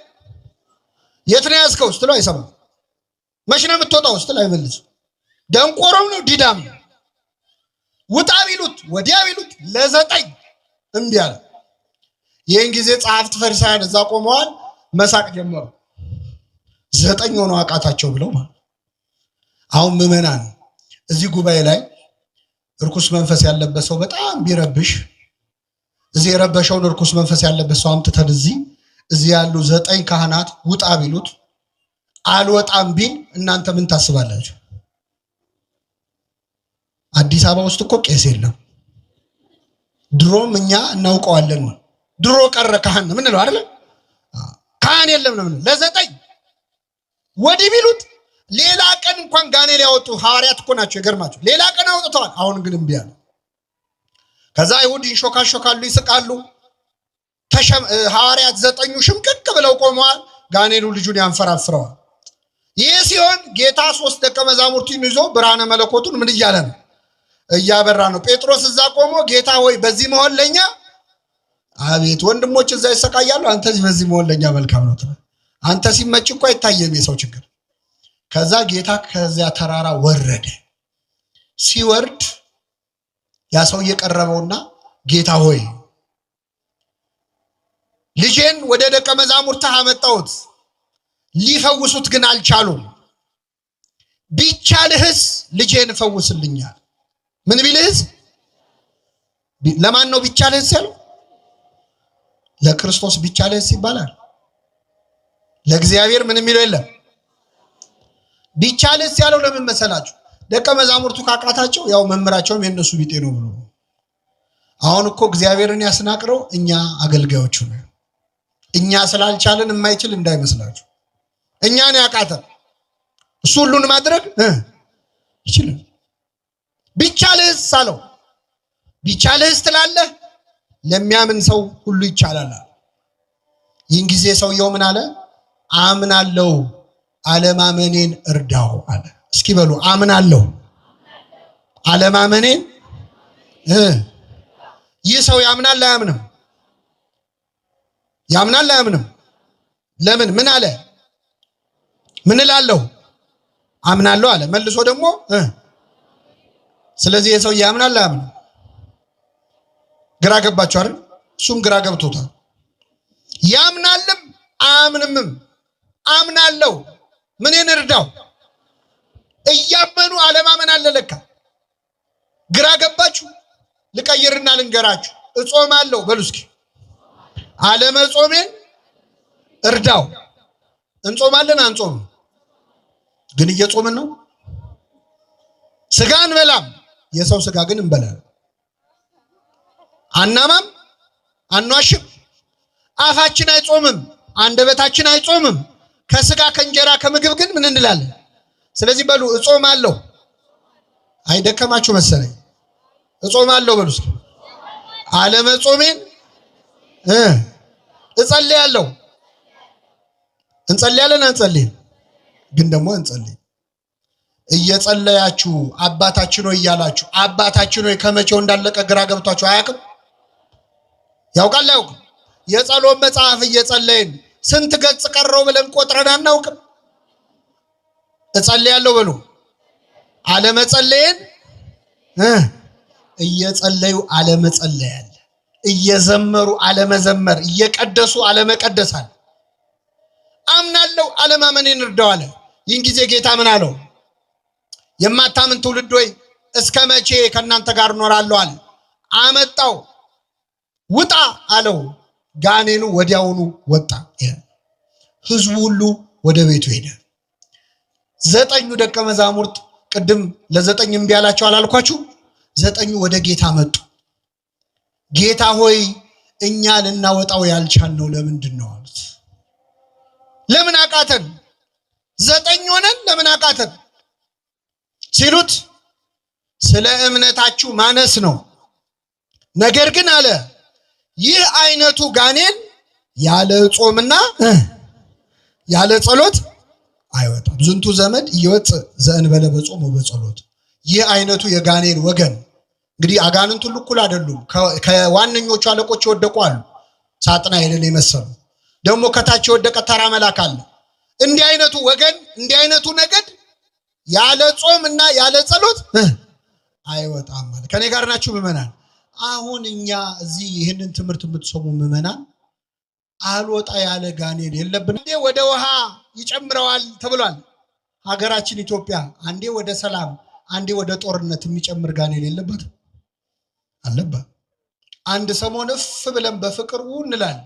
የት ነው ያዝከው ስትለው አይሰማም። መች ነው የምትወጣው ስትል አይመልስም። ደንቆሮም ነው፣ ዲዳም ነው። ውጣ ቢሉት ወዲያ ቢሉት ለዘጠኝ እምቢ አለ። ይህን ጊዜ ጸሐፍት ፈሪሳውያን እዛ ቆመዋል፣ መሳቅ ጀመሩ። ዘጠኝ ሆነው አቃታቸው ብለው ማለት። አሁን ምዕመናን እዚህ ጉባኤ ላይ እርኩስ መንፈስ ያለበት ሰው በጣም ቢረብሽ፣ እዚህ የረበሸውን እርኩስ መንፈስ ያለበት ሰው አምጥተን እዚህ ያሉ ዘጠኝ ካህናት ውጣ ቢሉት አልወጣም ቢል እናንተ ምን ታስባላችሁ? አዲስ አበባ ውስጥ እኮ ቄስ የለም። ድሮም እኛ እናውቀዋለን። ድሮ ቀረ ካህን ምን ነው አይደል? ካህን የለም ነው። ለዘጠኝ ወዲህ ቢሉት ሌላ ቀን እንኳን ጋኔል ያወጡ ሐዋርያት እኮ ናቸው። ይገርማቸው። ሌላ ቀን አውጥተዋል። አሁን ግን እምቢ አሉ። ከዛ አይሁድ ይሾካሾካሉ፣ ይስቃሉ። ሐዋርያት ዘጠኙ ሽምቅቅ ብለው ቆመዋል። ጋኔሉ ልጁን ያንፈራፍረዋል። ይህ ሲሆን ጌታ 3 ደቀ መዛሙርቱን ይዞ ብርሃነ መለኮቱን ምን እያለ ነው? እያበራ ነው። ጴጥሮስ እዛ ቆሞ ጌታ ሆይ በዚህ መሆን ለኛ፣ አቤት ወንድሞች እዛ ይሰቃያሉ፣ አንተ በዚህ መሆን ለኛ መልካም ነው። አንተ ሲመጭ እኮ አይታየም የሰው ችግር። ከዛ ጌታ ከዚያ ተራራ ወረደ። ሲወርድ ያ ሰው እየቀረበውና ጌታ ሆይ ልጄን ወደ ደቀ መዛሙርትህ አመጣሁት፣ ሊፈውሱት ግን አልቻሉም። ቢቻልህስ ልጄን ፈውስልኛል። ምን ቢልህስ? ለማን ነው ቢቻልህስ ያለው? ለክርስቶስ ቢቻልህስ ይባላል። ለእግዚአብሔር ምን የሚለው የለም። ቢቻልህስ ያለው ለምን መሰላችሁ? ደቀ መዛሙርቱ ካቃታቸው ያው መምህራቸውም የነሱ ቢጤ ነው ብሎ። አሁን እኮ እግዚአብሔርን ያስናቅረው እኛ አገልጋዮቹ ነው። እኛ ስላልቻለን የማይችል እንዳይመስላችሁ። እኛን ያቃተን እሱ ሁሉን ማድረግ ይችላል። ቢቻልህስ አለው። ቢቻልህስ ትላለህ? ለሚያምን ሰው ሁሉ ይቻላል። ይህን ጊዜ ሰውየው ምን አለ? አምናለሁ፣ አለማመኔን እርዳው አለ። እስኪ በሉ አምናለሁ፣ አለማመኔን። ይህ ሰው ያምናል አያምንም? ያምናል አያምንም? ለምን? ምን አለ? ምን እላለሁ? አምናለሁ አለ። መልሶ ደግሞ ስለዚህ የሰው ያምናል አያምንም? ግራ ገባችሁ አይደል? እሱም ግራ ገብቶታል። ያምናልም አያምንምም። አምናለሁ፣ ምንን እርዳው? እያመኑ አለማመን አለ ለካ። ግራ ገባችሁ? ልቀይርና ልንገራችሁ። እጾማለሁ በሉ እስኪ፣ አለመጾሜን እርዳው። እንጾማለን አንጾም? ግን እየጾምን ነው። ስጋ እንበላም፣ የሰው ስጋ ግን እንበላለን። አናማም፣ አንዋሽም። አፋችን አይጾምም፣ አንደበታችን አይጾምም። ከስጋ ከእንጀራ ከምግብ ግን ምን እንላለን? ስለዚህ በሉ እጾማለሁ። አይደከማችሁ መሰለኝ። እጾማለሁ በሉ እስኪ። አለመጾሜን እጸልያለሁ። እንጸልያለን አንጸልይም? ግን ደግሞ እንጸልይ። እየጸለያችሁ አባታችን ሆይ እያላችሁ አባታችን ሆይ ከመቼው እንዳለቀ ግራ ገብቷችሁ አያውቅም? ያውቃል አያውቅም? የጸሎት መጽሐፍ እየጸለይን ስንት ገጽ ቀረው ብለን ቆጥረን አናውቅም? እጸልያለሁ በሉ። አለመጸለይን እየጸለዩ አለመጸለይ አለ። እየዘመሩ አለመዘመር፣ እየቀደሱ አለመቀደስ አለ። አምናለሁ አለማመኔን እርዳው አለ። ይህን ጊዜ ጌታ ምን አለው? የማታምን ትውልድ ሆይ እስከ መቼ ከእናንተ ጋር እኖራለሁ አለ። አመጣው፣ ውጣ አለው። ጋኔኑ ወዲያውኑ ወጣ። ህዝቡ ሁሉ ወደ ቤቱ ሄደ። ዘጠኙ ደቀ መዛሙርት ቅድም ለዘጠኝ እምቢ አላቸው አላልኳችሁ? ዘጠኙ ወደ ጌታ መጡ። ጌታ ሆይ እኛ ልናወጣው ያልቻልነው ለምንድን ነው አሉት። ለምን አቃተን? ዘጠኝ ሆነን ለምን አቃተን ሲሉት ስለ እምነታችሁ ማነስ ነው። ነገር ግን አለ ይህ አይነቱ ጋኔን ያለ ጾምና ያለ ጸሎት አይወጣም። ዝንቱ ዘመድ ይወጥ ዘእንበለ በጾም ወበጸሎት። ይህ አይነቱ የጋኔን ወገን እንግዲህ አጋንንቱ ሁሉ እኩል አይደሉም። ከዋነኞቹ አለቆች የወደቁ አሉ፣ ሳጥናኤልን የመሰሉ ደግሞ ከታች የወደቀ ተራ መልአክ አለ። እንዲህ አይነቱ ወገን እንዲህ አይነቱ ነገድ ያለ ጾም እና ያለ ጸሎት አይወጣም ማለት። ከኔ ጋር ናችሁ ምዕመናን? አሁን እኛ እዚህ ይህንን ትምህርት የምትሰሙ ምዕመናን አልወጣ ያለ ጋኔን የለብን። አንዴ ወደ ውሃ ይጨምረዋል ተብሏል። ሀገራችን ኢትዮጵያ አንዴ ወደ ሰላም አንዴ ወደ ጦርነት የሚጨምር ጋኔን የለበት አለበት። አንድ ሰሞን እፍ ብለን በፍቅር እንላለን፣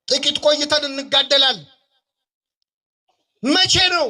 ጥቂት ቆይተን እንጋደላለን። መቼ ነው